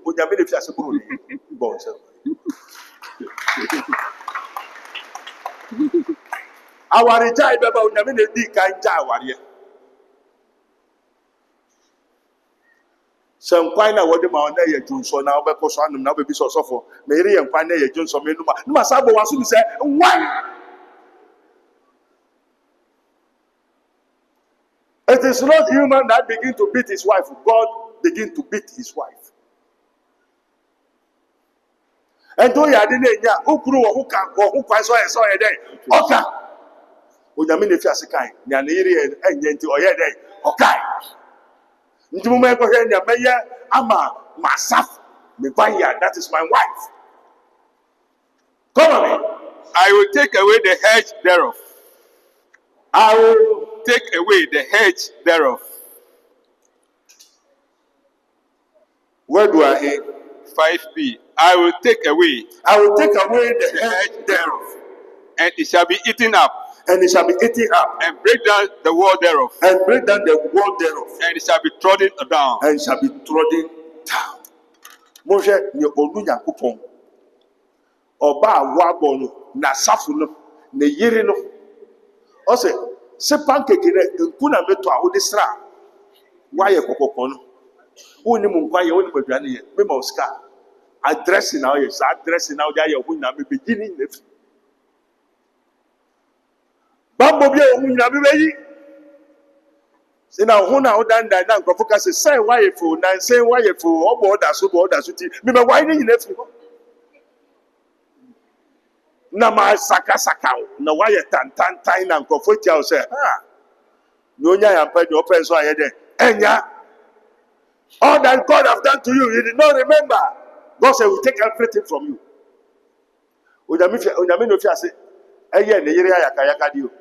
Onyame de Fiasaburu, Bones. Our retired Baba Onyame de Dika Warrior. Some quite now what the man there, Johnson, now because one now be so for Mary and Quine, Johnson, Numa Sabo was to say, why? It is not human that begin to beat his wife. God begin to beat his wife. And though you are the Ukru or who quite saw a day. Okay. Onyame ne fiase kan nya ne yire enyenti oye dey okay ntimu me ko hwe nya meye ama myself me vineyard, that is my wife. Come on. I will take away the hedge thereof. I will Take away the hedge thereof. where do I hear 5b. I will take away the hedge thereof, and it shall be eaten up, and it shall be eaten up, and break down the wall thereof, and break down the wall thereof, and it shall be trodden down. and shall be trodden down. Moshe ni onu Yakupon oba wabo no na safu no ne yiri no o se pancake ne nku na meto a wo de sra wa ye kokoko no woni mu nkwa ye woni maduane ye me ma oska address na ye sa address na wo ya ye hu na me begini ne fi bambo bi e hu na me beyi sina hu na wo dan dan na nkofo ka se wa ye fo na se wa ye fo obo da so ti me wa ni ne fi ho na ma saka na wa ye tan na nkofo tia o se ha no nya ya pa ni open so aye de enya. All that God have done to you, you did not remember. God said, "We take everything from you." Onyame no fi ase eye ne yire ayaka di o.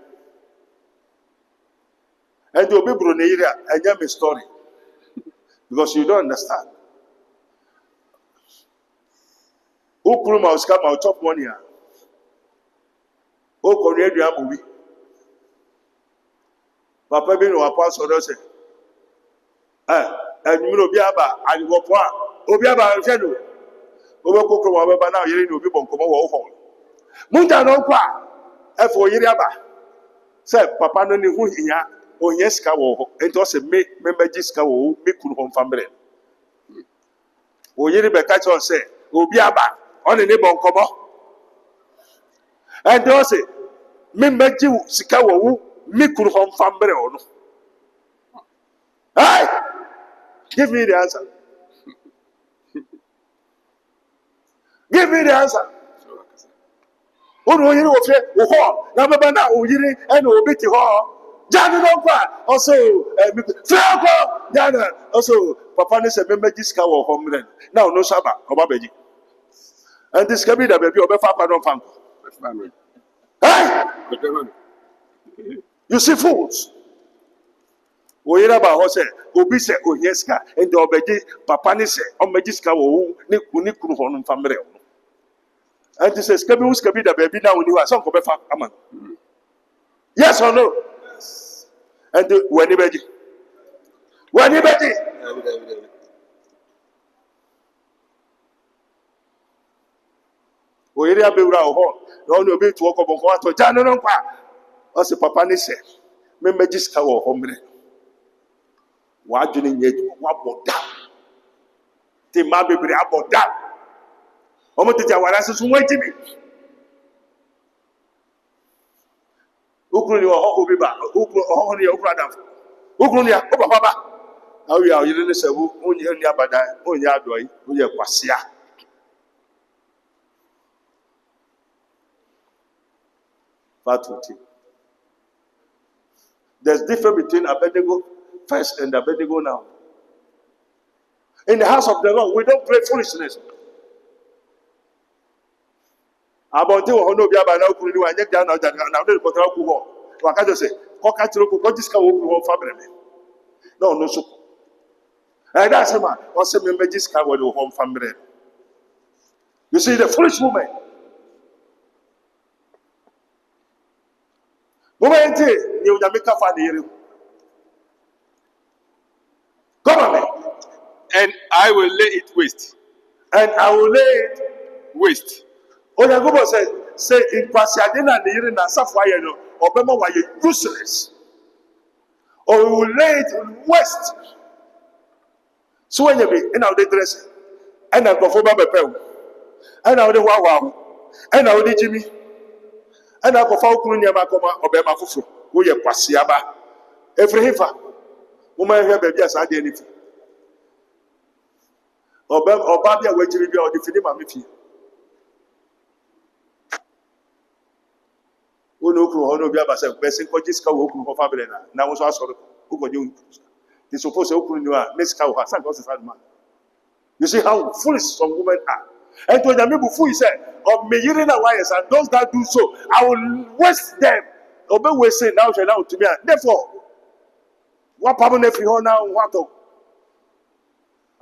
And the obi bro ne yire enya me story because you don't understand. O kuru ma uska ma top money a. O ko re aduan mo bi. Papa bi no apostle do say, and you know, Biaba, and you Obiaba, and Fedo, Obako, Wababa, now you know, people come over home. Munta no qua, for Yiriaba. Say, Papa, no, who here, or yes, cow, and also make member Gisco, make home family. O Yiribeka say, Obiaba, on the neighbor come and also member Jew, Sikawo, make home family. Hey! Give me the answer. Give me the answer. Who do you know? Number now, Uyiri and Obiti Hall. Jana also, Franco, Jana also, Papa is a member Disca or Homeland. Now, no Saba, Obabeji. And this can be the baby of a Papa don't funk. Hey! You see fools. Oyera ba ho se obi se ohieska ende obeji papa ni se omejiska wo ni kunu ho no famre ho. And this says kebi uska bi da baby na oni wa so ko be fa aman. Yes or no? Yes. And when beji. When beji. Oyera be wura ho. No no be to ko bon ko ato ja no kwa. O se papa ni se me mejiska wo ho mre. Wadwene nye waboda te ma bebre aboda omo tete awara sesu wajibi ukru ni ho obi ba ukru ho ni ukru adam ukru ni o papa ba awi a yire ne sebu onye ni abada onye adoi onye kwasea fatuti. There's difference between Abednego first and Abednego now. In the house of the Lord, we don't pray foolishness. About the one who be about now, could you and down now that now the Potra Kuho? Wakajo say, Kokatro, Kotiska will family. No, so. And that's a man, what's a member Jiska will home family. You see the foolish woman. Woman, you make a funny. Come on, man. And I will lay it waste. And I will lay it Waste. Oyagobo said, say in Pasiadina and the Yirin and Safway, or Bema, why you useless. Or we will lay it in west. So when you be in our dress, and I go for Babel, and I will the Wow, and I will the Jimmy, and I go for Kunya Makoma or Bema Fufu, who you Pasiaba. Every heifer, woman have a yes, I did anything. Or Babia, wait till you are defeating my mify. Uno kru bi abasa person ko jiska wo kru ko family na wo so asoro ko ko je they suppose to open you are next cow san go say man. You see how foolish some women are. And to them before he said of me yiri na wires and those that do so I will waste them. Obe we say now shall now to me therefore what pam na free ho now what to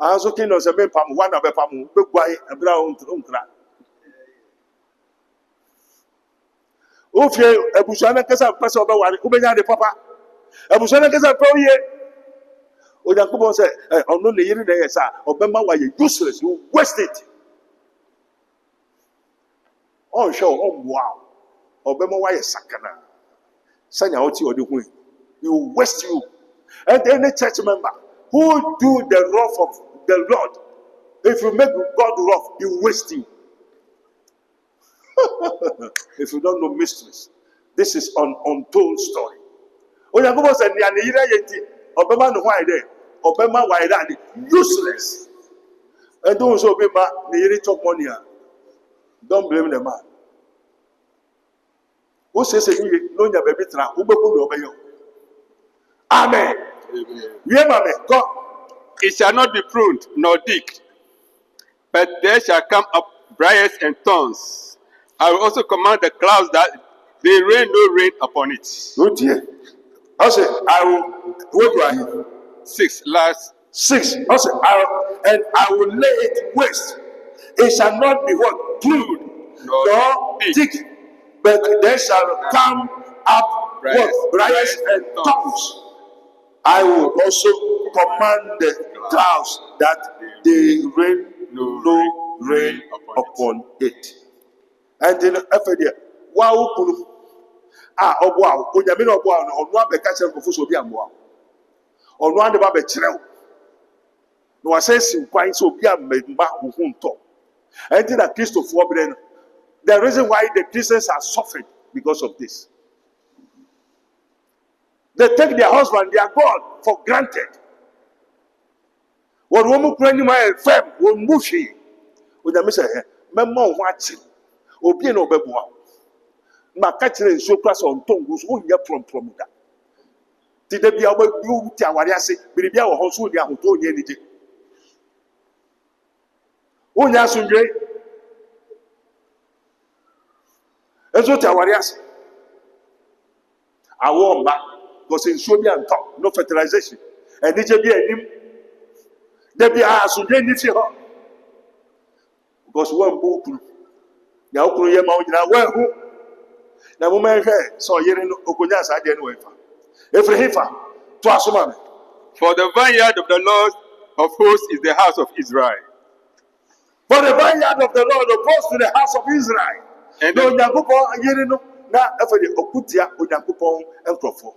aso kin no se me pam one na be pam be gwai abra onkra. Ofie ebusuana kesa pese oba ware ubenya de papa ebusuana kesa pe oye oyankopon say ono le yiri na yesa obema wa ye useless you waste it on show on wow obema wa ye sakana sanya oti odi hu you waste you and any church member who do the wrath of the Lord if you make God wrath he waste you. If you don't know mysteries, this is an untold story. Oyagobo said, "Niyanira yeti obema no why there, obema why that useless." And those obema niyiri chop money. Don't blame the man. Who says you no nya baby tra ubeku no obeyo. Amen. Yeah, amen. God, It shall not be pruned nor digged, but there shall come up briars and thorns. I will also command the clouds that they rain no rain upon it. oh dear. I say, I will. What do I hear? 6 last 6. I say, I will lay it waste. It shall not be what pruned nor digged, but there shall come up what briars and thorns. I will also command the clouds that they rain no rain upon it. And then after that, wow, kunu wow, onyame no wow no ono abeka kire nkofo so bi amwa. Ono ande ba be kire. No asesi kwan so bi amma hunto. And then that Christopher Bren, the reason why the Christians are suffering because of this. They take their husband, their God, for granted. What woman crying my fam will move she. When the message, Mamma watching. Obi no beboa ma ka kire nso class on tongu so nya from da ti da bia oba du ti aware ase biri bia wo ho so di ahoto nya ni je onya sunje enso ti aware ase awo mba because in Shobia and top, no fertilization. And it be a name. There be a so they need to because one book. Now, Kuya Mountain, well, who? Now, woman, so you're in Okunas, I didn't wait. If Hifa, to Asuma. For the vineyard of the Lord of hosts is the house of Israel. For the vineyard of the Lord opposed to the house of Israel. And no Yakupo, you know, now for the Okutia, Uyakupon, and Crofo.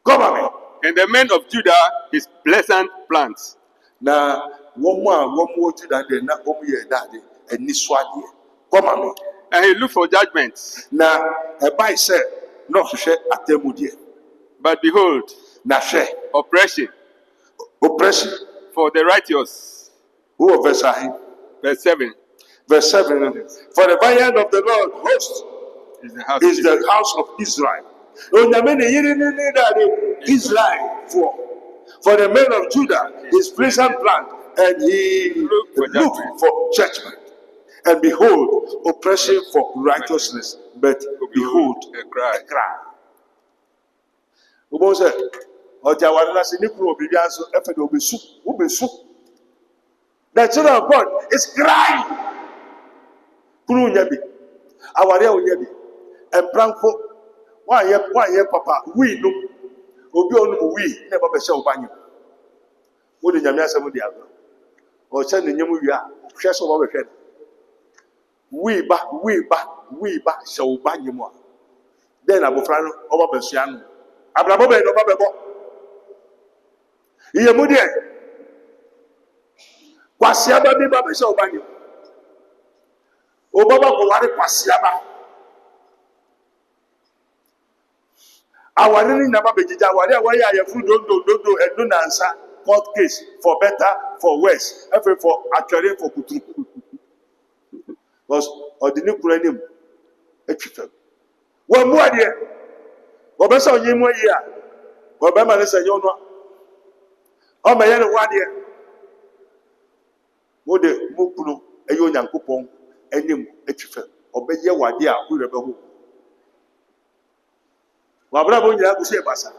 Come. And the men of Judah is pleasant plants. Now, one more to that, then not only a daddy, and Niswadi. Come. And he looked for judgments. Now, a by said, not to share at the Mudi. But behold, Nashe, oppression for the righteous. Who verse 7? Verse 7. For the vineyard of the Lord host is the house of Israel. Israel for the men of Judah his pleasant plant, and he looked for judgment. And behold, oppression for righteousness, but behold, a cry. Who said, the children of God is crying. And Branko, why papa, we know, we never be show by you. What did Yamia Samudi or send the Yamuya, Chess over head? We back, shall buy you more. Then Abufrano over Bessiano. Abrabobe no babebo. Iyemude. Kwasiaba bi ba be se obanyo. Obaba ko ware kwasiaba. Awari ni na ba bejija awari awari ayefu dondo edu na ansa court case for better for worse. Every for actually for kuturu. Because ordinary kuranim etwifem. Wa mu ade Obesa onyimu ya. Obema ne senyo no. O meye ne wade. Wo de mukunu eyo Nyankopon anim atwifa. Obeye wade a wo rebe ho. Wa bra bo nyira ku se basa.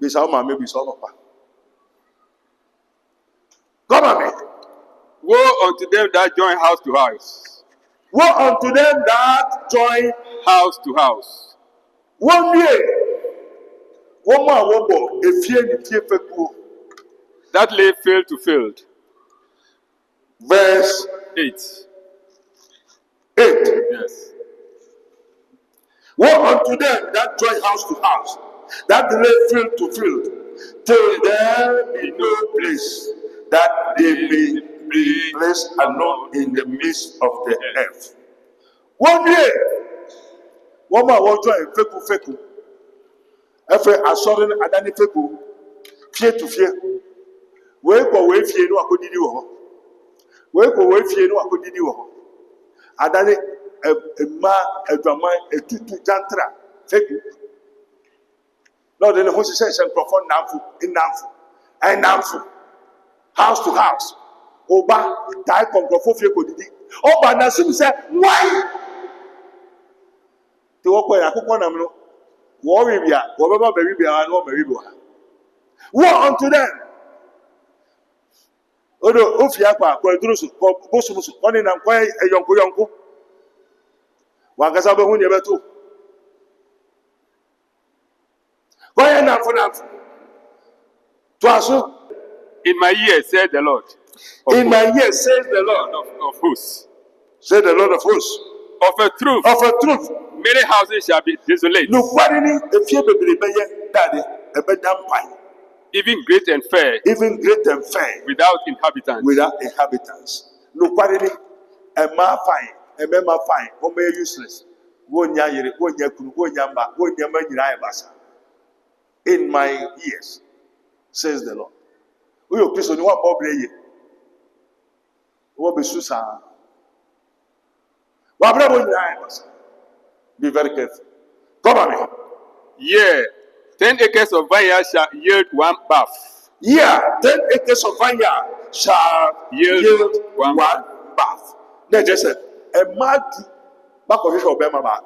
Bisa o ma me bisa o papa. Come on. Woe unto them that join house to house. Woe unto them that join house to house. One day, one more wobo, a fear that lay field to field. Verse 8. 8. Yes. Woe unto them that join house to house, that lay field to field, till there be no place, that they may be placed alone in the midst of the earth. One day, one more will join feku. Efe asọrin adani feku, fear to fear. We fie no akodidi wo ho. We fie no akodidi wo ho. Adani ema adwaman etutu jantra feku. Lord, the host says profound namfu. House to house. Oba dai konkrofo fie kodidi. Oba na sim say why? Te woko ya akoko nam no. Wo we bia, wo beba beri bia no beri bia. Woe unto them. Odo ofia kwa duru so bosu musu oni na kwa eyonko. Wangasa be hu ne beto. Kwa na for to aso in my ears said the Lord. In my ears says the Lord of hosts. Said the Lord of hosts. Of a truth. Many houses shall be desolate. No quarry if you be daddy a bedam. Even great and fair. Without inhabitants. No quarry a ma fine, a member fine, or may useless. In my ears, says the Lord. We are Christian, you are What be Susan? Be very careful. Come on. Yeah, 10 acres of vineyard shall yield one bath. 10 acres of vineyard shall yield one bath. That's just it. A man back of his Obama.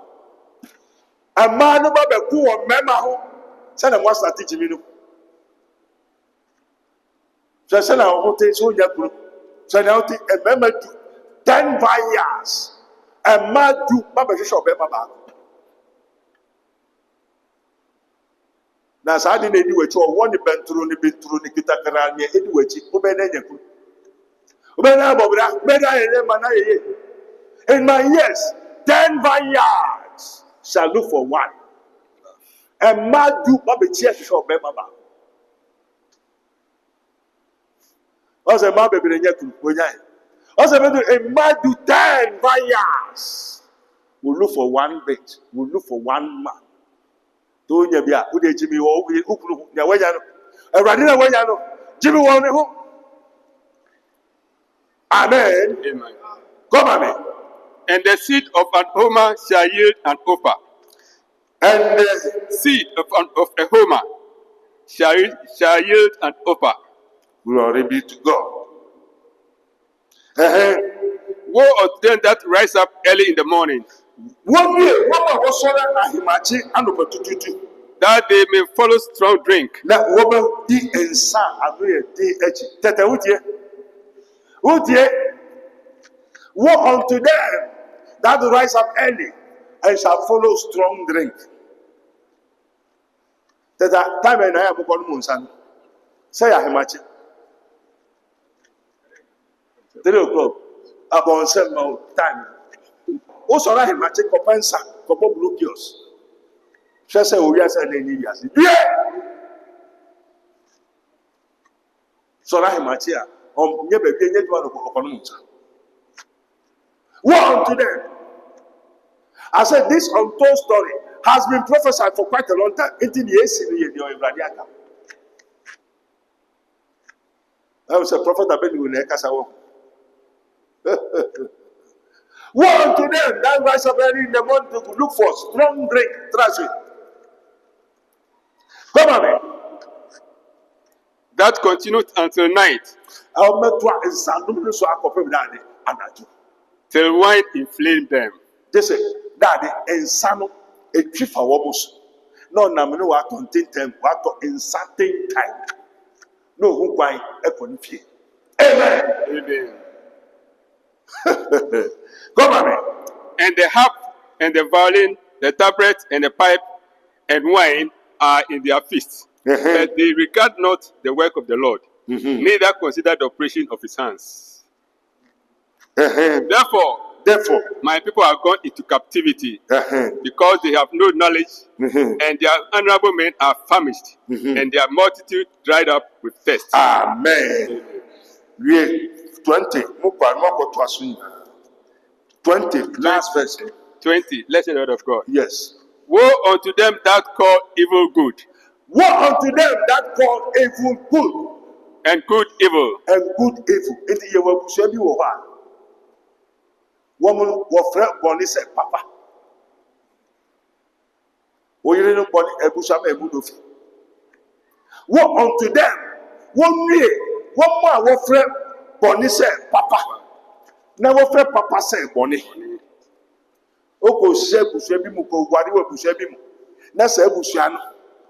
A man about the cool Mema Send them what's that teaching me. So send our hotel so yakuru. So now remember 10 vineyards. And man do Baba Shop Baba. Now I didn't do it. You want the bentru, the bentru, the kitakara, the edwich, Obenayaku. Obena, Beda, in my years, 10 vineyards shall look for one. And man do Baba Shop Baba. Also, my baby, also, a man do 10 vineyards. We'll look for one bait. We'll look for one man. Don't you be a good Jimmy or Wayano? A Radina Wayano. Jimmy Wano. Amen. Amen. Come on. And the seed of an homer shall yield an opa. And the Seed of a homer shall yield an opa. glory be to God. Woe unto them that rise up early in the morning, that they may follow strong drink. Woe unto them that rise up early and shall follow strong drink. That time and I am going to say, I am 3 o'clock. Upon 7 time. Also, I am matching compensa, couple blockers. Just say, we are saying, yeah. So I am matching on never being yet one of Okonomunsa. Woe unto them. I said, this untold story has been prophesied for quite a long time. 18 years in the year of Radiaka. I was a prophet Abednego in Ekasawo. Woe unto them that rise up early in the morning to look for strong drink. Trust me. Come on, man. That continued until night, till wine inflamed them. This is Daddy and Sano, a chief of Wobos. No, Namino, what contain them, what in certain time. No, who buy a conflict. Amen. Amen. Come on, man. And the harp and the violin, the tabret and the pipe and wine are in their feasts. But they regard not the work of the Lord, neither consider the operation of his hands. Therefore, my people are gone into captivity because they have no knowledge, and their honorable men are famished, and their multitude dried up with thirst. Amen. 20. 20. Last verse. 20. Let's hear the word of God. Yes. Woe unto them that call evil good, woe unto them that call evil good, and good evil, and good evil. In the year where we shall be over. Woman was friend born is a papa. We didn't born a busham a budofi. Woe unto them, one more was friend born is a papa. Never friend papa say bonny. Oko shebu shebimu ko wariwa bushebimu. Na se bushano.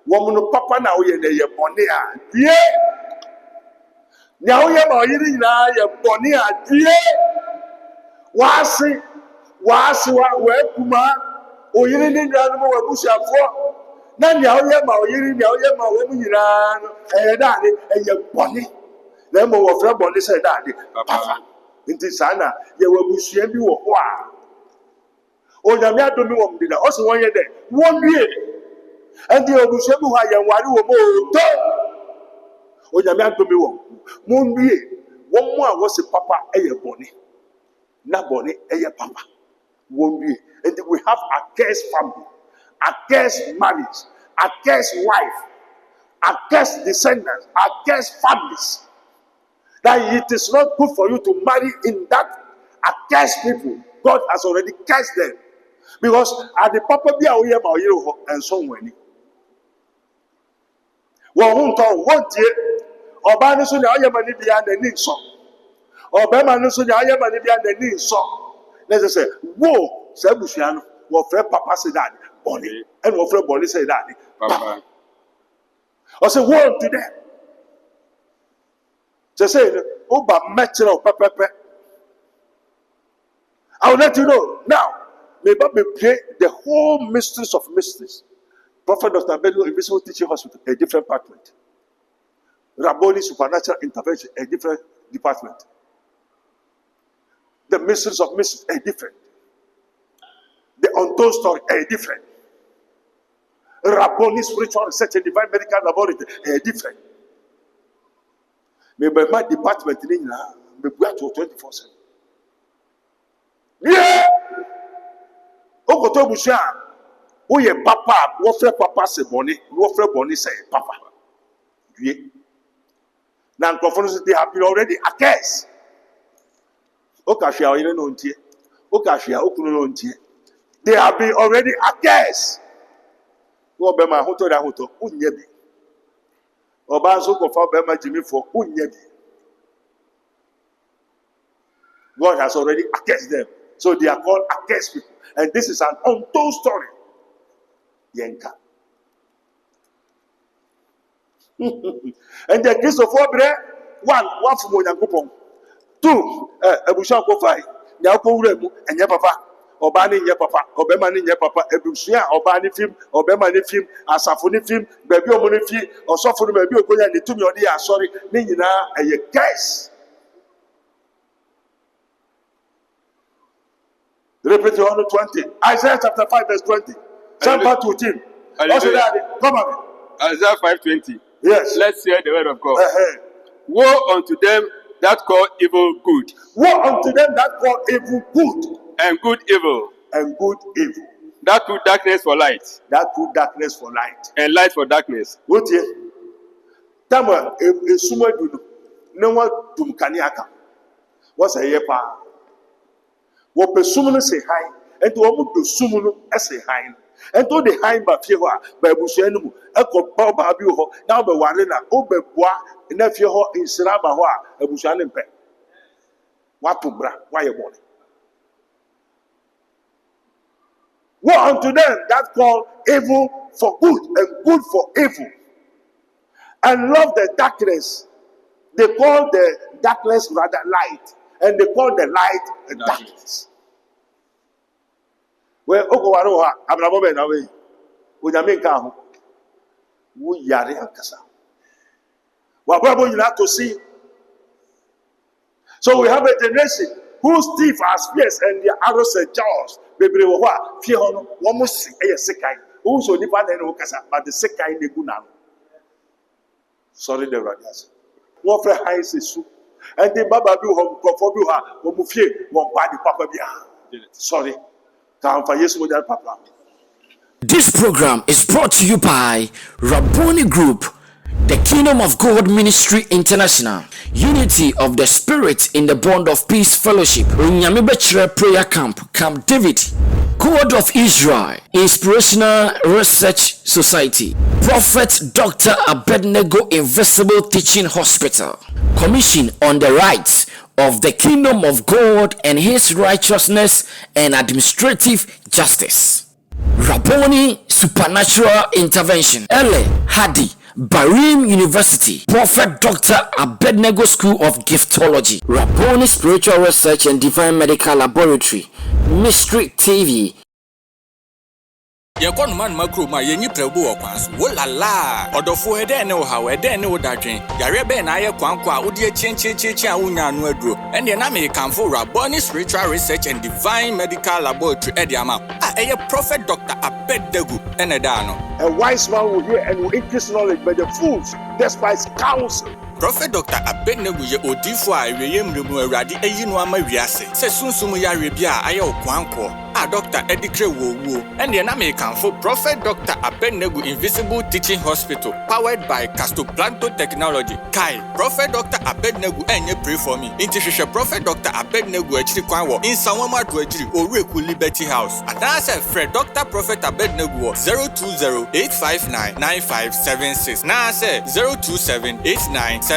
Woman papa na oye ne ye bonny a. Die. Nya oye ma yiri na ye bonny a die. Wasi wa kuma oyiri ni nanu mo bushafo. Na nya oye ma oyiri nya oye ma wo mu nyina no. Dade ye bonny. Na mo wo fra bonny say dade papa. Inti sana ye wo bushia bi wo ho a. Onyame adomi wo mdida o se won ye de won wie andi obushia bi ho ayen ware wo mo to onyame adomi wo mon wie won mo a wo se papa eye boni na boni eye papa won wie and we have a cursed family, a cursed marriage, a cursed wife, a cursed descendants, a cursed families, that it is not good for you to marry in that accursed people. God has already cursed them. Because at the papa be away about you and so many. Well, won't talk one day, or Banisu, I am money behind the knee song. Or Bemanusu, I am money behind the knee song. Let's say, whoa, Sabusiano, what Fred Papa said that, Bonnie, and what Fred Bonnie said that, Papa. I say, woe to them. Just say, Oba metro, I will let you know. Now, maybe we play the whole mysteries of mysteries. Prophet Dr. Abednego, Invisible Teaching Hospital, a different department. Rabboni, Supernatural Intervention, a different department. The mysteries of mysteries, a different. The untold story, a different. Rabboni, Spiritual Research and Divine Medical Laboratory, a different. Maybe my department in England, maybe we are to 24/7. Yeah! Okoto Busha, who ye papa, wofre papa se boni, wofre boni say papa. Yeah. Now, they have been already accused. Okashia, you don't know, Okashia, Okuno, they have been already accused. Go be my hoto da hoto, unyebi. Oba so ko fa be ma jimi for unyebi. God has already accused them. So they are called accused people. And this is an untold story. Yenka. And the case of one from Yankupon. Two, Ebusha Kofai, Yako Remu, and Yapapa, Obani Yapapa, Obemani Yapapa, Ebusia, Obani film, Obemani film, Asafuni film, Baby Omonifi, or Sofuni Baby Okoya, and the 2 million, sorry, Nina, and your case. Repeat 120. Isaiah chapter 5, verse 20. Jump out with him. Come on. Isaiah 5:20. Yes. Let's hear the word of God. Woe unto them that call evil good. Woe unto them that call evil good. And good evil. And good evil. That put darkness for light. That put darkness for light. And light for darkness. What ye? Tama a suma do no one dum kaniaka. What's a yepa? What pesumunu say hi, and to almost do sumunu as a hi. And to the high by Fiwa, by Bushenum, Echo Baba Buho, now by Warena, Obebois, and Nephew in Sirabawa, a Bushanim Pet. What to bra, why you want it? Woe unto them that call evil for good and good for evil, and love the darkness. They call the darkness rather light, and they call the light darkness. Well, Okowaroa, Abrabobe, away. With a make out. We yare Ankasa. What Bible you have to see. So we have a generation whose teeth are spears and their arrows are jaws. Baby, what? Fear on one must see a second. Who so depend on Okasa, but the second the Gunam. Sorry, the brothers. What for high soup. And the Baba do home, Kofobuha, Omufie, one body papa bia. Sorry. This program is brought to you by Rabboni Group, the Kingdom of God Ministry International, Unity of the Spirit in the Bond of Peace Fellowship, Runyamibechre Prayer Camp, Camp David, God of Israel, Inspirational Research Society, Prophet Dr. Abednego Invisible Teaching Hospital, Commission on the Rights of the Kingdom of God and His righteousness and administrative justice. Rabboni Supernatural Intervention, Ele Hadi, Barim University, Prophet Dr. Abednego School of Giftology, Rabboni Spiritual Research and Divine Medical Laboratory, Mystery TV. Yakon man makro ma yenyi prebu okwanso wo lala odofo ede ne wo hawo ede ne wo dadwen yare be na aye kwankwa a wodi chenchecheche a wonya anu aduro ende na me kanfo Rabboni Spiritual Research and Divine Medical Laboratory ede ama eye Prophet Dr. Abednego ene da no. A wise man will hear and will increase knowledge, but the fools despise counsel. Prophet Dr. Abednego ye odifo a eweye mremu awurade eyi no ama wiase se sunsum yare bia aye okwanko a Dr. Edikre wo ende na me kanfo Prophet Dr. Abednego Invisible Teaching Hospital powered by Castoplanto Technology. Kai Prophet Dr. Abednego enye pray for me. Inti hwehwe Prophet Dr. Abednego akiri kwan wo Insanwama do akiri Oreku Liberty House. Adase Fred Dr. Prophet Abednego 020-859-9576. Na say 027-8977215.